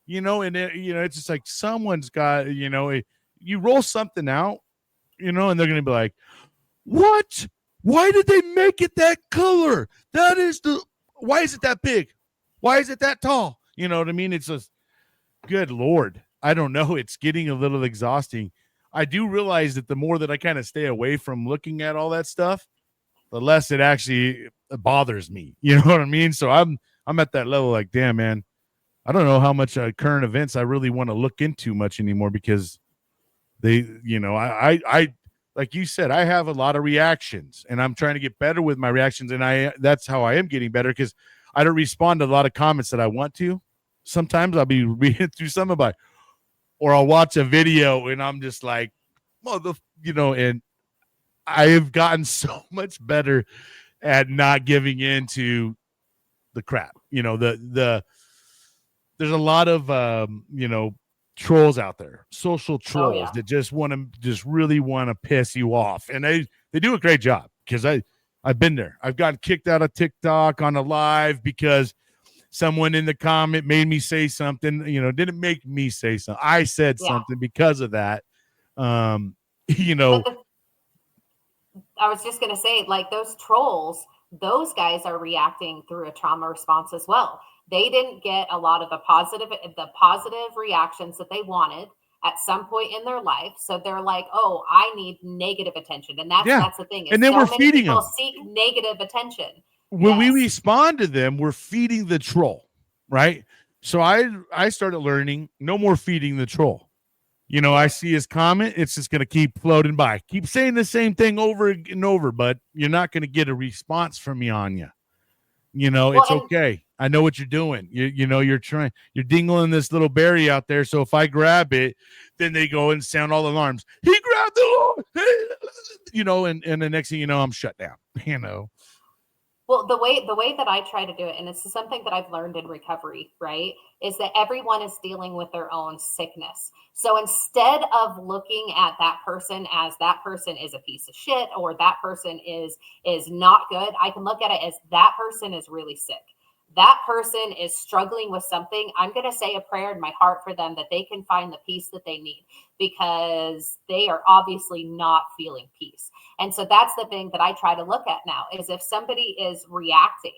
And it's just like someone's got, you roll something out, and they're going to be like, what? Why did they make it that color? Why is it that big? Why is it that tall? You know what I mean? It's just, good Lord. I don't know. It's getting a little exhausting. I do realize that the more that I kind of stay away from looking at all that stuff, the less it actually bothers me. You know what I mean? So I'm at that level like, damn, man, I don't know how much current events I really want to look into much anymore, because they, I like you said, I have a lot of reactions and I'm trying to get better with my reactions. And that's how I am getting better, because I don't respond to a lot of comments that I want to. Sometimes I'll be reading through some about, or I'll watch a video and I'm just like, and I have gotten so much better at not giving in to the crap. There's a lot of trolls out there, social trolls that just really want to piss you off, and they do a great job, because I've been there. I've gotten kicked out of TikTok on a live because someone in the comment made me say something, didn't make me say something. I said Yeah. something because of that. You But know, I was just going to say, like those trolls, those guys are reacting through a trauma response as well. They didn't get a lot of the positive reactions that they wanted at some point in their life. So they're like, oh, I need negative attention. And yeah. that's the thing is And then we're so many feeding people them. seek negative attention. When we Yes. respond to them, we're feeding the troll, right? So I started learning no more feeding the troll. I see his comment, it's just going to keep floating by. Keep saying the same thing over and over, but you're not going to get a response from me on you. Well, It's and okay. I know what you're doing. You're dingling this little berry out there. So if I grab it, then they go and sound all alarms. He grabbed the Lord, and the next thing you know, I'm shut down. Well, the way that I try to do it, and this is something that I've learned in recovery, right, is that everyone is dealing with their own sickness. So instead of looking at that person as that person is a piece of shit or that person is not good, I can look at it as that person is really sick. That person is struggling with something. I'm going to say a prayer in my heart for them that they can find the peace that they need because they are obviously not feeling peace. And so that's the thing that I try to look at now is if somebody is reacting,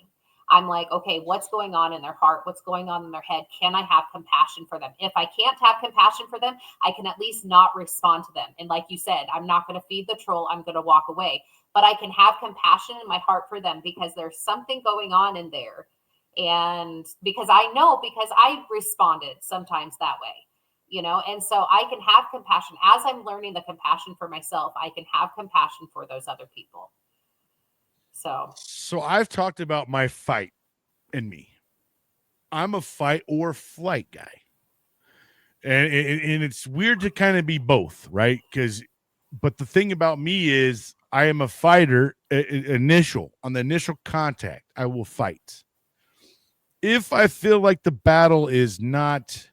I'm like, okay, what's going on in their heart? What's going on in their head? Can I have compassion for them? If I can't have compassion for them, I can at least not respond to them. And like you said, I'm not going to feed the troll. I'm going to walk away. But I can have compassion in my heart for them because there's something going on in there. And because I responded sometimes that way, and so I can have compassion as I'm learning the compassion for myself. I can have compassion for those other people. So I've talked about my fight in me. I'm a fight or flight guy. And it's weird to kind of be both, right? But the thing about me is I am a fighter on the initial contact, I will fight. If I feel like the battle is not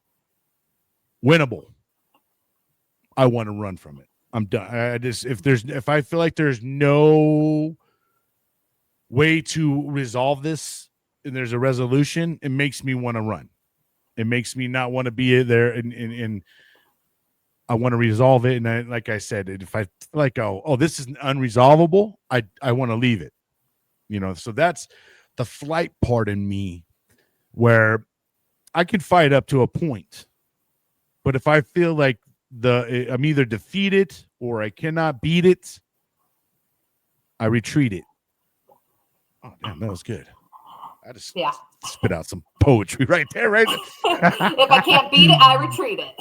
winnable, I want to run from it. I'm done. If I feel like there's no way to resolve this and there's a resolution, it makes me want to run. It makes me not want to be there, and I want to resolve it. And like I said, if I feel like, this is unresolvable, I want to leave it. So that's the flight part in me where I can fight up to a point, but if I feel like I'm either defeated or I cannot beat it, I retreat it. Oh damn, that was good. I just spit out some poetry right there, right? If I can't beat it, I retreat it.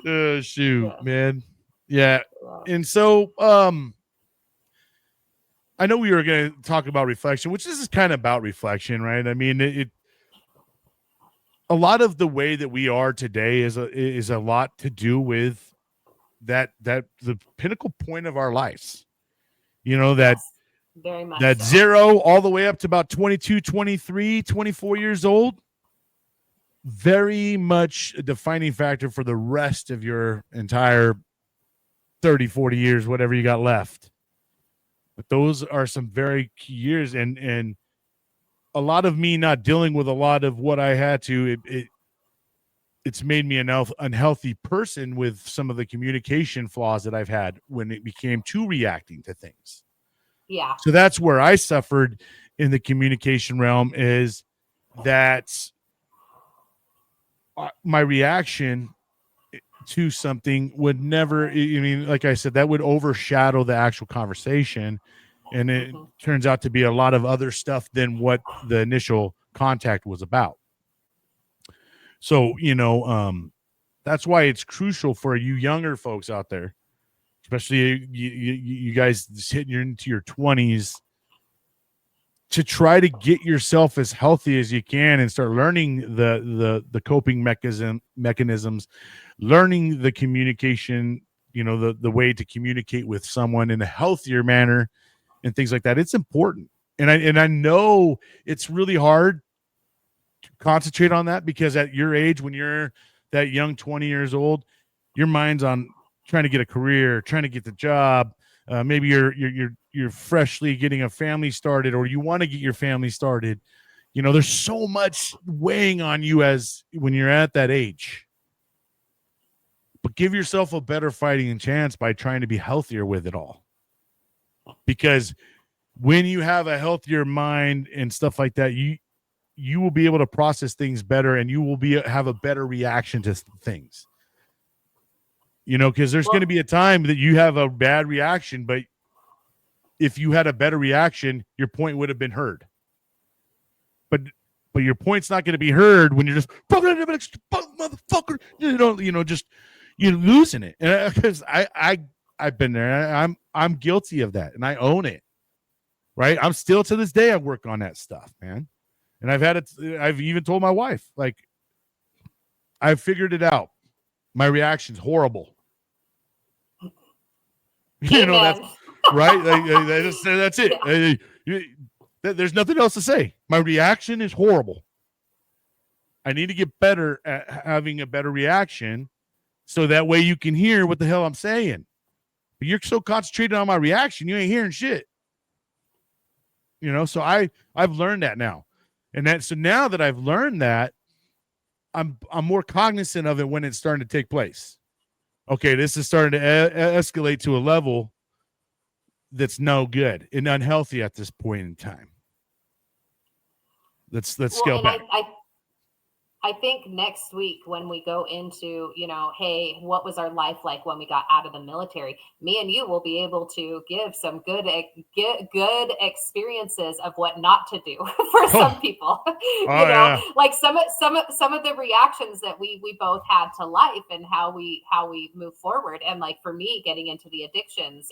Yeah. Shoot, man. Yeah. And so I know we were going to talk about reflection, which this is kind of about reflection, right? I mean, a lot of the way that we are today is a lot to do with that the pinnacle point of our lives. That Yes, very much that so. 0 all the way up to about 22, 23, 24 years old. Very much a defining factor for the rest of your entire 30, 40 years, whatever you got left. But those are some very key years, and a lot of me not dealing with a lot of what I had to, it's made me an unhealthy person with some of the communication flaws that I've had when it became too reacting to things. Yeah. So that's where I suffered in the communication realm, is that my reaction to something would never, like I said, that would overshadow the actual conversation. And it turns out to be a lot of other stuff than what the initial contact was about. So, that's why it's crucial for you younger folks out there, especially you guys hitting into your 20s, to try to get yourself as healthy as you can and start learning the coping mechanisms, learning the communication, the way to communicate with someone in a healthier manner and things like that. It's important. And I know it's really hard to concentrate on that, because at your age, when you're that young 20 years old, your mind's on trying to get a career, trying to get the job, maybe you're freshly getting a family started, or you want to get your family started. There's so much weighing on you as when you're at that age. But give yourself a better fighting chance by trying to be healthier with it all. Because when you have a healthier mind and stuff like that, you will be able to process things better, and you will have a better reaction to things. Because there's going to be a time that you have a bad reaction, but if you had a better reaction, your point would have been heard. But your point's not going to be heard when you're just motherfucker, just you're losing it. Because I've been there. I'm guilty of that, and I own it. Right? I'm still, to this day, I work on that stuff, man. And I've even told my wife, like, I've figured it out. My reaction's horrible. That's right. That's it. There's nothing else to say. My reaction is horrible. I need to get better at having a better reaction, so that way you can hear what the hell I'm saying. But you're so concentrated on my reaction, you ain't hearing shit. So I've learned that now. So now that I've learned that, I'm more cognizant of it when it's starting to take place. Okay, this is starting to escalate to a level that's no good and unhealthy at this point in time. Let's scale back. I think next week when we go into, hey, what was our life like when we got out of the military? Me and you will be able to give some good experiences of what not to do for some people. Like some of the reactions that we both had to life and how we move forward. And like for me, getting into the addictions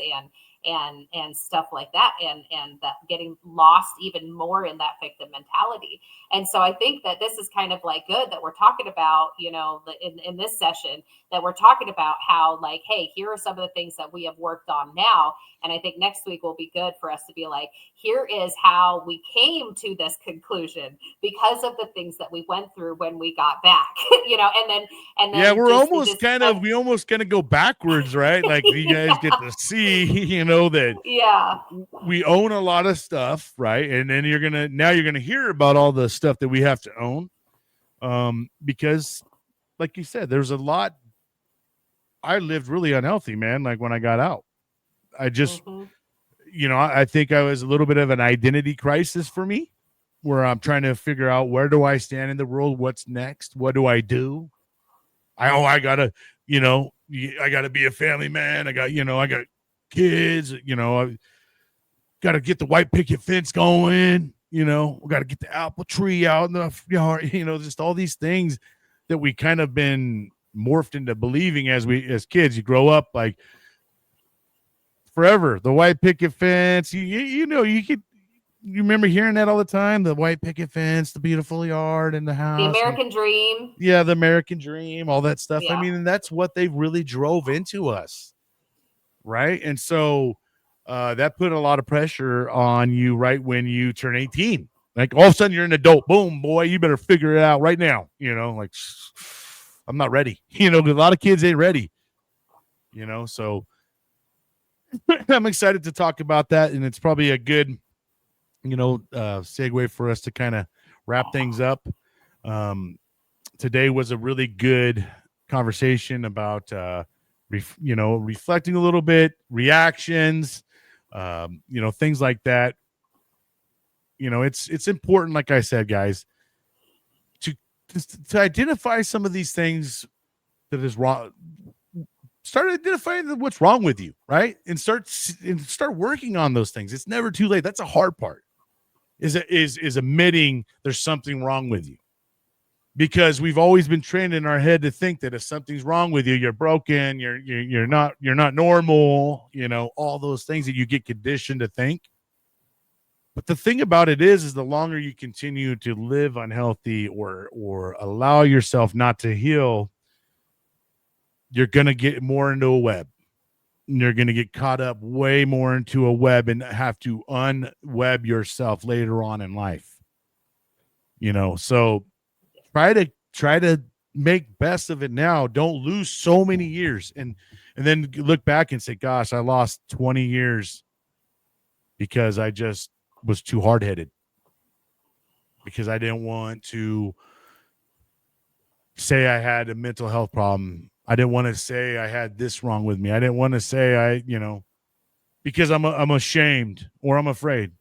and stuff like that, and that getting lost even more in that victim mentality. And so I think that this is kind of like good that we're talking about, in this session, that we're talking about how, like, hey, here are some of the things that we have worked on now. And I think next week will be good for us to be like, here is how we came to this conclusion because of the things that we went through when we got back, and then yeah, we almost kind of go backwards, right? Like you guys get to see, that we own a lot of stuff, right? And then you're gonna hear about all the stuff that we have to own, because, like you said, there's a lot. I lived really unhealthy, man. Like when I got out, I just, I think I was a little bit of an identity crisis for me, where I'm trying to figure out, where do I stand in the world? What's next? What do I do? I gotta be a family man. I got kids, I got to get the white picket fence going. We got to get the apple tree out in the yard, just all these things that we kind of been morphed into believing as kids. You grow up like forever, the white picket fence, you remember hearing that all the time, the white picket fence, the beautiful yard and the house, the American dream. Yeah, the American dream, all that stuff. Yeah. I mean, and that's what they really drove into us, right? And so that put a lot of pressure on you right when you turn 18. Like all of a sudden you're an adult. Boom, boy, you better figure it out right now. Like I'm not ready. A lot of kids ain't ready. So I'm excited to talk about that, and it's probably a good segue for us to kind of wrap things up. Today was a really good conversation about reflecting a little bit, reactions, things like that. It's important, like I said, guys, to identify some of these things that is wrong. Start identifying what's wrong with you, right? And start working on those things. It's never too late. That's a hard part. Is admitting there's something wrong with you, because we've always been trained in our head to think that if something's wrong with you, you're broken, you're not normal, all those things that you get conditioned to think. But the thing about it is the longer you continue to live unhealthy or allow yourself not to heal, you're going to get more into a web. You're going to get caught up way more into a web and have to unweb yourself later on in life. So try to make best of it now. Don't lose so many years and then look back and say, gosh, I lost 20 years because I just was too hard headed, because I didn't want to say I had a mental health problem. I didn't want to say I had this wrong with me. I didn't want to say because I'm ashamed or I'm afraid,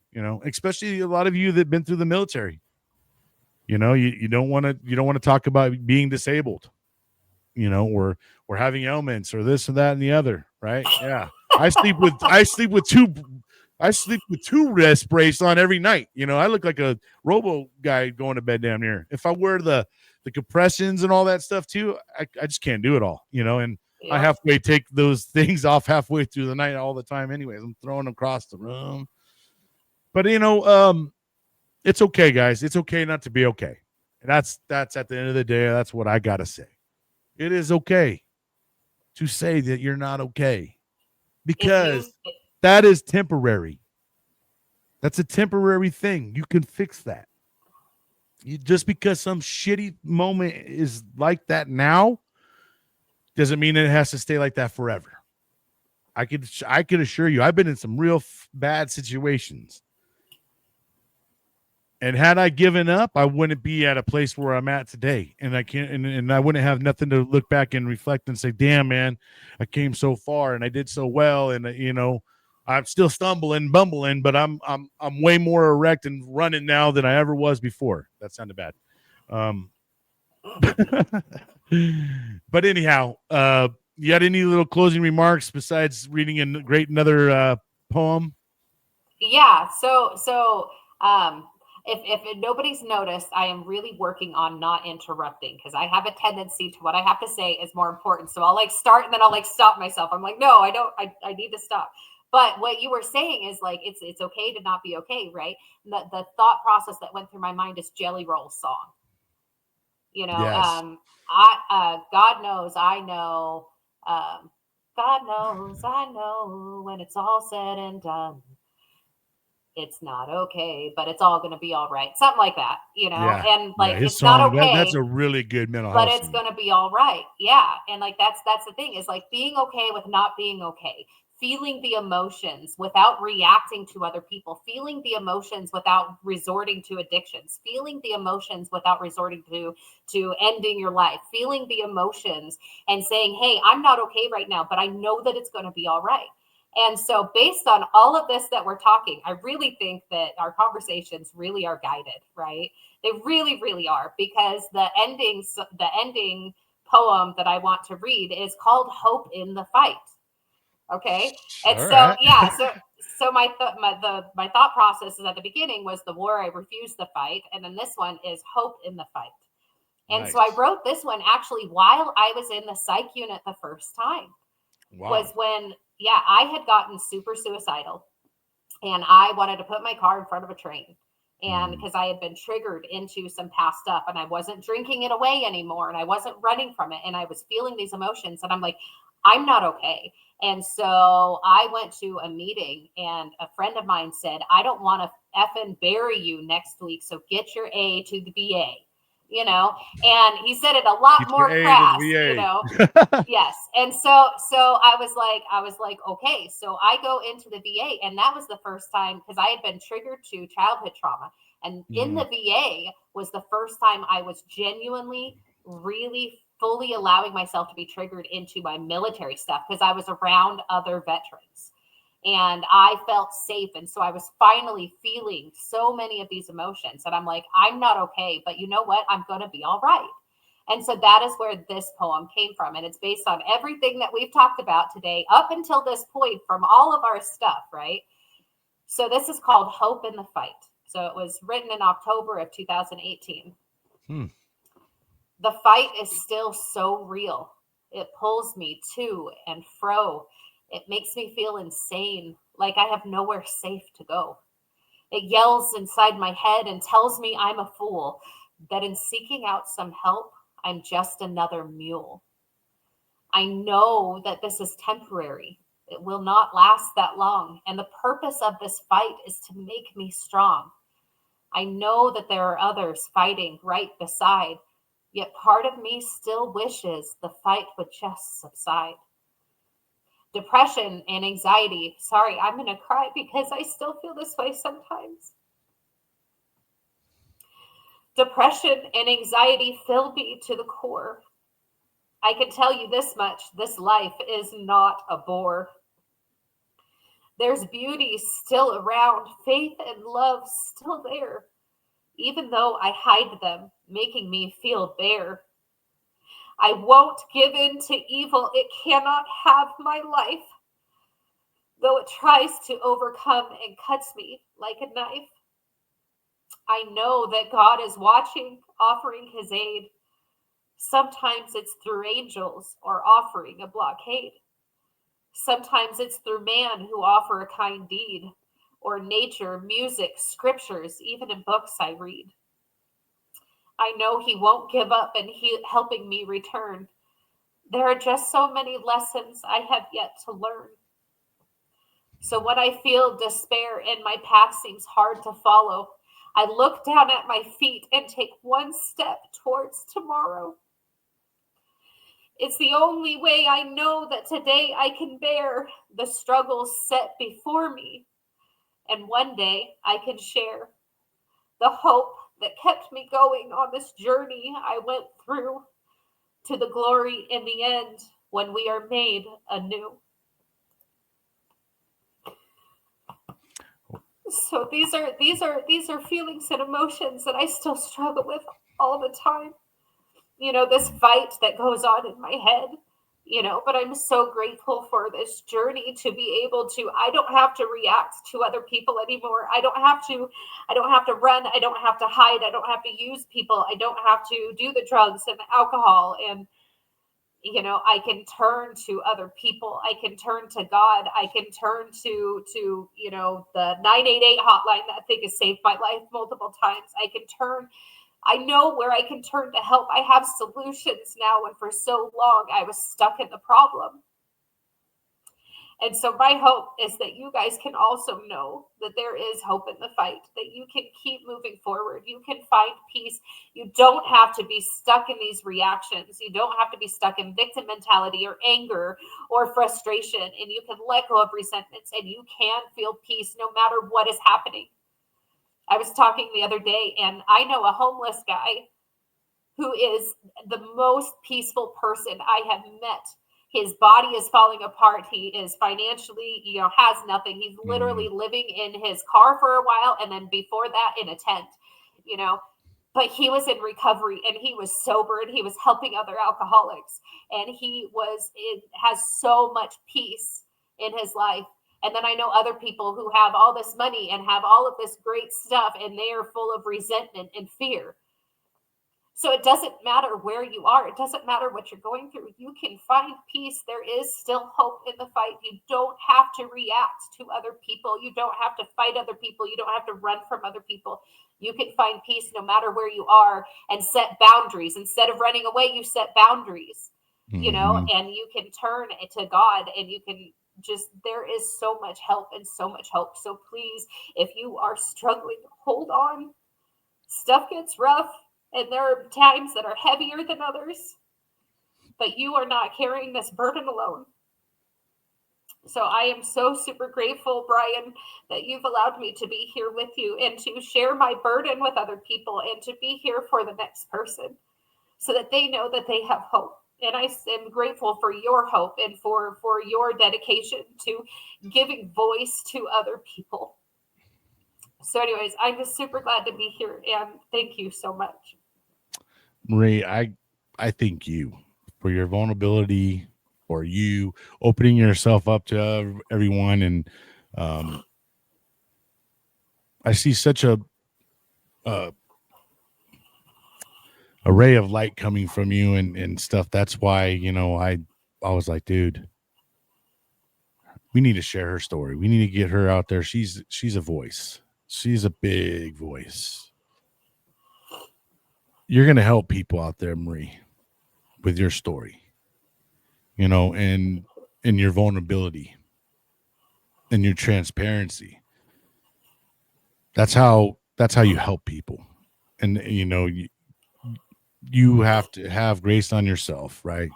especially a lot of you that been through the military. You don't want to talk about being disabled, or having ailments or this and that and the other, right? Yeah. I sleep with two rest brace on every night. I look like a robo guy going to bed down here. If I wear the compressions and all that stuff too, I just can't do it all, and I Yep. halfway take those things off halfway through the night all the time anyways. I'm throwing them across the room. But it's okay, guys. It's okay not to be okay. And that's at the end of the day, that's what I gotta say. It is okay to say that you're not okay, If you, because that is temporary. That's a temporary thing. You can fix that. Just because some shitty moment is like that now doesn't mean it has to stay like that forever. I could assure you, I've been in some real bad situations. And had I given up, I wouldn't be at a place where I'm at today. And I can't, and I wouldn't have nothing to look back and reflect and say, damn, man, I came so far and I did so well. And, I'm still stumbling, bumbling, but I'm way more erect and running now than I ever was before. That sounded bad. Um, but anyhow, you got any little closing remarks besides reading another poem? yeah. Um, if nobody's noticed, I am really working on not interrupting because I have a tendency to what I have to say is more important. So I'll like start and then I'll like stop myself. I'm like, no, I don't. I need to stop. But what you were saying is like it's okay to not be okay, right? The thought process that went through my mind is Jelly Roll's song. You know, Yes. God knows I know. Um, God knows I know when it's all said and done it's not okay, but it's all going to be all right. Something like that, Yeah. and Yeah. like His it's not song, that's okay, a really good mental but health it's song. going to be all right. Yeah. And like that's the thing is like being okay with not being okay. Feeling the emotions without reacting to other people, feeling the emotions without resorting to addictions, feeling the emotions without resorting to ending your life, feeling the emotions and saying, "Hey, I'm not okay right now, but I know that it's going to be all right." And so, based on all of this that we're talking, I really think that our conversations really are guided, right? They really, really are, because the ending poem that I want to read is called "Hope in the Fight." Okay, and All so right. yeah, so my thought process is at the beginning was the war I refused to fight, and then this one is hope in the fight. And so I Nice. wrote this one actually while I was in the psych unit the first time. Was Wow. when, yeah, I had gotten super suicidal and I wanted to put my car in front of a train. And Mm. because I had been triggered into some past stuff and I wasn't drinking it away anymore and I wasn't running from it and I was feeling these emotions and I'm like, I'm not okay. And so I went to a meeting and a friend of mine said, I don't want to effing bury you next week. So get your A to the VA, you know? And he said it a lot Get your more A to crass, the VA. Yes. And so I was like, okay. So I go into the VA and that was the first time because I had been triggered to childhood trauma. And in Mm. the VA was the first time I was genuinely, really fully allowing myself to be triggered into my military stuff because I was around other veterans and I felt safe. And so I was finally feeling so many of these emotions. And I'm like, I'm not okay, but you know what? I'm going to be all right. And so that is where this poem came from. And it's based on everything that we've talked about today up until this point from all of our stuff, right? So this is called Hope in the Fight. So it was written in October of 2018. Hmm. The fight is still so real. It pulls me to and fro. It makes me feel insane, like I have nowhere safe to go. It yells inside my head and tells me I'm a fool, that in seeking out some help, I'm just another mule. I know that this is temporary. It will not last that long. And the purpose of this fight is to make me strong. I know that there are others fighting right beside. Yet part of me still wishes the fight would just subside. Depression and anxiety. Sorry, I'm going to cry because I still feel this way sometimes. Depression and anxiety fill me to the core. I can tell you this much, this life is not a bore. There's beauty still around, faith and love still there, even though I hide them, making me feel bare. I won't give in to evil, it cannot have my life, though it tries to overcome and cuts me like a knife. I know that God is watching, offering his aid. Sometimes it's through angels or offering a blockade. Sometimes it's through man who offer a kind deed, or nature, music, scriptures, even in books I read. I know he won't give up and he helping me return. There are just so many lessons I have yet to learn. So when I feel despair and my path seems hard to follow, I look down at my feet and take one step towards tomorrow. It's the only way I know that today I can bear the struggles set before me, and one day I can share the hope that kept me going on this journey I went through to the glory in the end when we are made anew. So these are feelings and emotions that I still struggle with all the time. This fight that goes on in my head, but I'm so grateful for this journey to be able to, I don't have to react to other people anymore. I don't have to run. I don't have to hide. I don't have to use people. I don't have to do the drugs and the alcohol. And I can turn to other people. I can turn to God. I can turn to the 988 hotline that I think has saved my life multiple times. I know where I can turn to help. I have solutions now, and for so long I was stuck in the problem. And so my hope is that you guys can also know that there is hope in the fight, that you can keep moving forward. You can find peace. You don't have to be stuck in these reactions. You don't have to be stuck in victim mentality or anger or frustration. And you can let go of resentments and you can feel peace no matter what is happening. I was talking the other day, and I know a homeless guy who is the most peaceful person I have met. His body is falling apart. He is financially, has nothing. He's literally living in his car for a while, and then before that in a tent, you know. But he was in recovery and he was sober and he was helping other alcoholics, and it has so much peace in his life. And then I know other people who have all this money and have all of this great stuff, and they are full of resentment and fear. So it doesn't matter where you are. It doesn't matter what you're going through. You can find peace. There is still hope in the fight. You don't have to react to other people. You don't have to fight other people. You don't have to run from other people. You can find peace no matter where you are and set boundaries. Instead of running away, you set boundaries, and you can turn to God, and you can there is so much help and so much hope. So please, if you are struggling, hold on. Stuff gets rough, and there are times that are heavier than others, but you are not carrying this burden alone. So I am so super grateful, Bryan, that you've allowed me to be here with you and to share my burden with other people and to be here for the next person so that they know that they have hope. And I am grateful for your hope and for your dedication to giving voice to other people. So, anyways, I'm just super glad to be here, and thank you so much. Marie, I thank you for your vulnerability, for you opening yourself up to everyone, and um, I see such a a ray of light coming from you and stuff. That's why I was like, dude, we need to share her story. We need to get her out there. She's a voice. She's a big voice. You're gonna help people out there, Marie, with your story, and your vulnerability and your transparency. That's how you help people. And you have to have grace on yourself, right?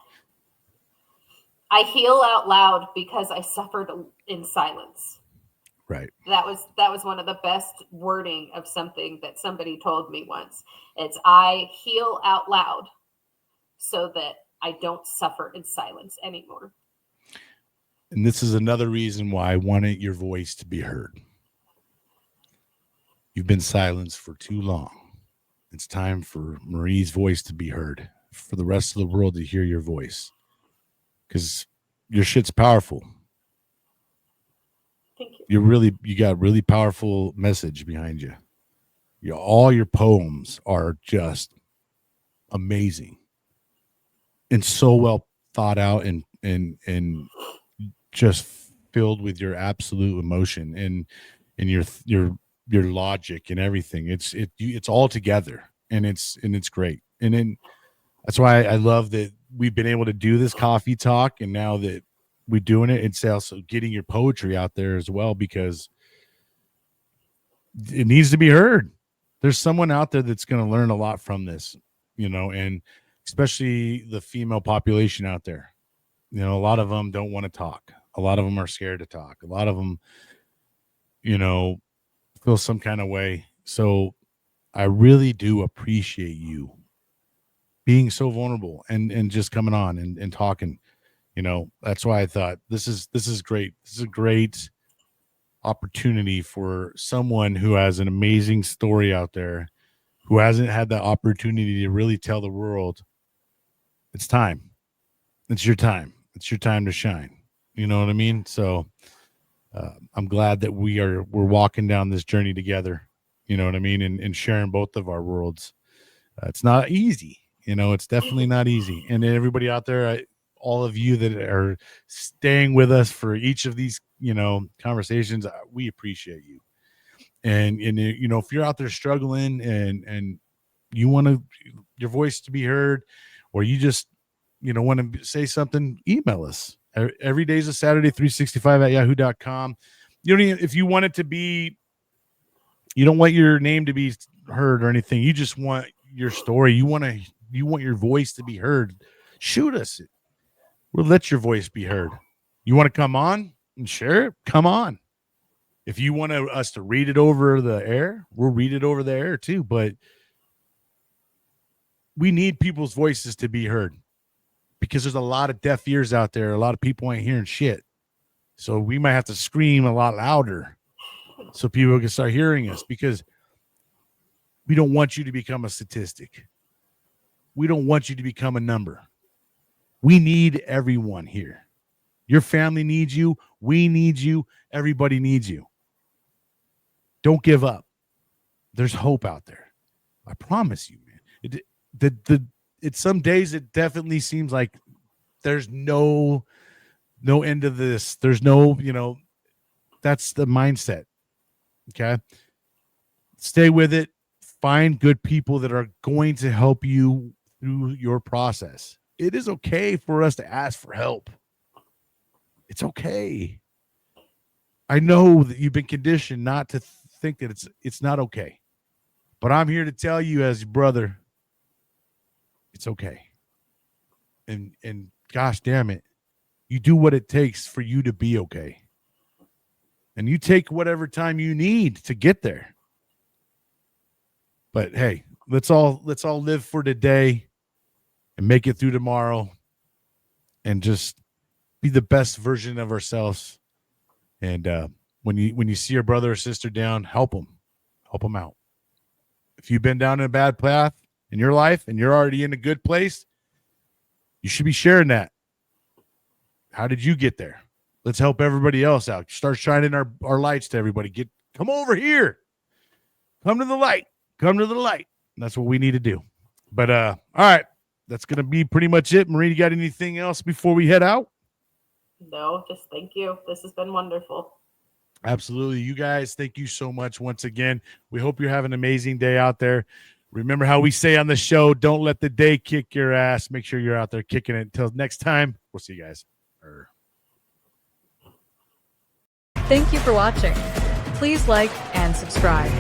I heal out loud because I suffered in silence. Right. That was one of the best wording of something that somebody told me once. It's I heal out loud so that I don't suffer in silence anymore. And this is another reason why I wanted your voice to be heard. You've been silenced for too long. It's time for Marie's voice to be heard, for the rest of the world to hear your voice. Because your shit's powerful. Thank you. You got really powerful message behind you. All your poems are just amazing and so well thought out and just filled with your absolute emotion and your logic and everything. It's all together and it's great. And then that's why I love that we've been able to do this coffee talk, and now that we're doing it, it's also getting your poetry out there as well, because it needs to be heard. There's someone out there that's going to learn a lot from this, and especially the female population out there. A lot of them don't want to talk. A lot of them are scared to talk. A lot of them, feel some kind of way. So I really do appreciate you being so vulnerable and just coming on and talking. That's why I thought this is great. This is a great opportunity for someone who has an amazing story out there, who hasn't had the opportunity to really tell the world. It's time. It's your time. It's your time to shine. You know what I mean? So I'm glad that we're walking down this journey together. You know what I mean? And sharing both of our worlds. It's not easy. It's definitely not easy. And then everybody out there, all of you that are staying with us for each of these, conversations, we appreciate you. And if you're out there struggling and you want your voice to be heard, or you just, want to say something, email us. Every day is a Saturday, 365 at yahoo.com. You don't even, if you want it to be, you don't want your name to be heard or anything. You just want your story. You want your voice to be heard. Shoot us. We'll let your voice be heard. You want to come on and share it? Come on. If you want us to read it over the air, we'll read it over the air too. But we need people's voices to be heard, because there's a lot of deaf ears out there. A lot of people ain't hearing shit. So we might have to scream a lot louder so people can start hearing us, because we don't want you to become a statistic. We don't want you to become a number. We need everyone here. Your family needs you. We need you. Everybody needs you. Don't give up. There's hope out there. I promise you, man. It's some days it definitely seems like there's no end to this. There's no, that's the mindset. Okay. Stay with it. Find good people that are going to help you through your process. It is okay for us to ask for help. It's okay. I know that you've been conditioned not to think that it's not okay. But I'm here to tell you, as your brother, it's okay. And gosh damn it, you do what it takes for you to be okay. And you take whatever time you need to get there. But hey, let's all live for today and make it through tomorrow, and just be the best version of ourselves. And when you see your brother or sister down, help them out. If you've been down in a bad path in your life and you're already in a good place, you should be sharing that. How did you get there? Let's help everybody else out. Start shining our lights to everybody. Come over here. Come to the light. Come to the light. That's what we need to do. But all right. That's going to be pretty much it. Marie, you got anything else before we head out? No, just thank you. This has been wonderful. Absolutely. You guys, thank you so much once again. We hope you have an amazing day out there. Remember how we say on the show, don't let the day kick your ass. Make sure you're out there kicking it. Until next time, we'll see you guys. Thank you for watching. Please like and subscribe.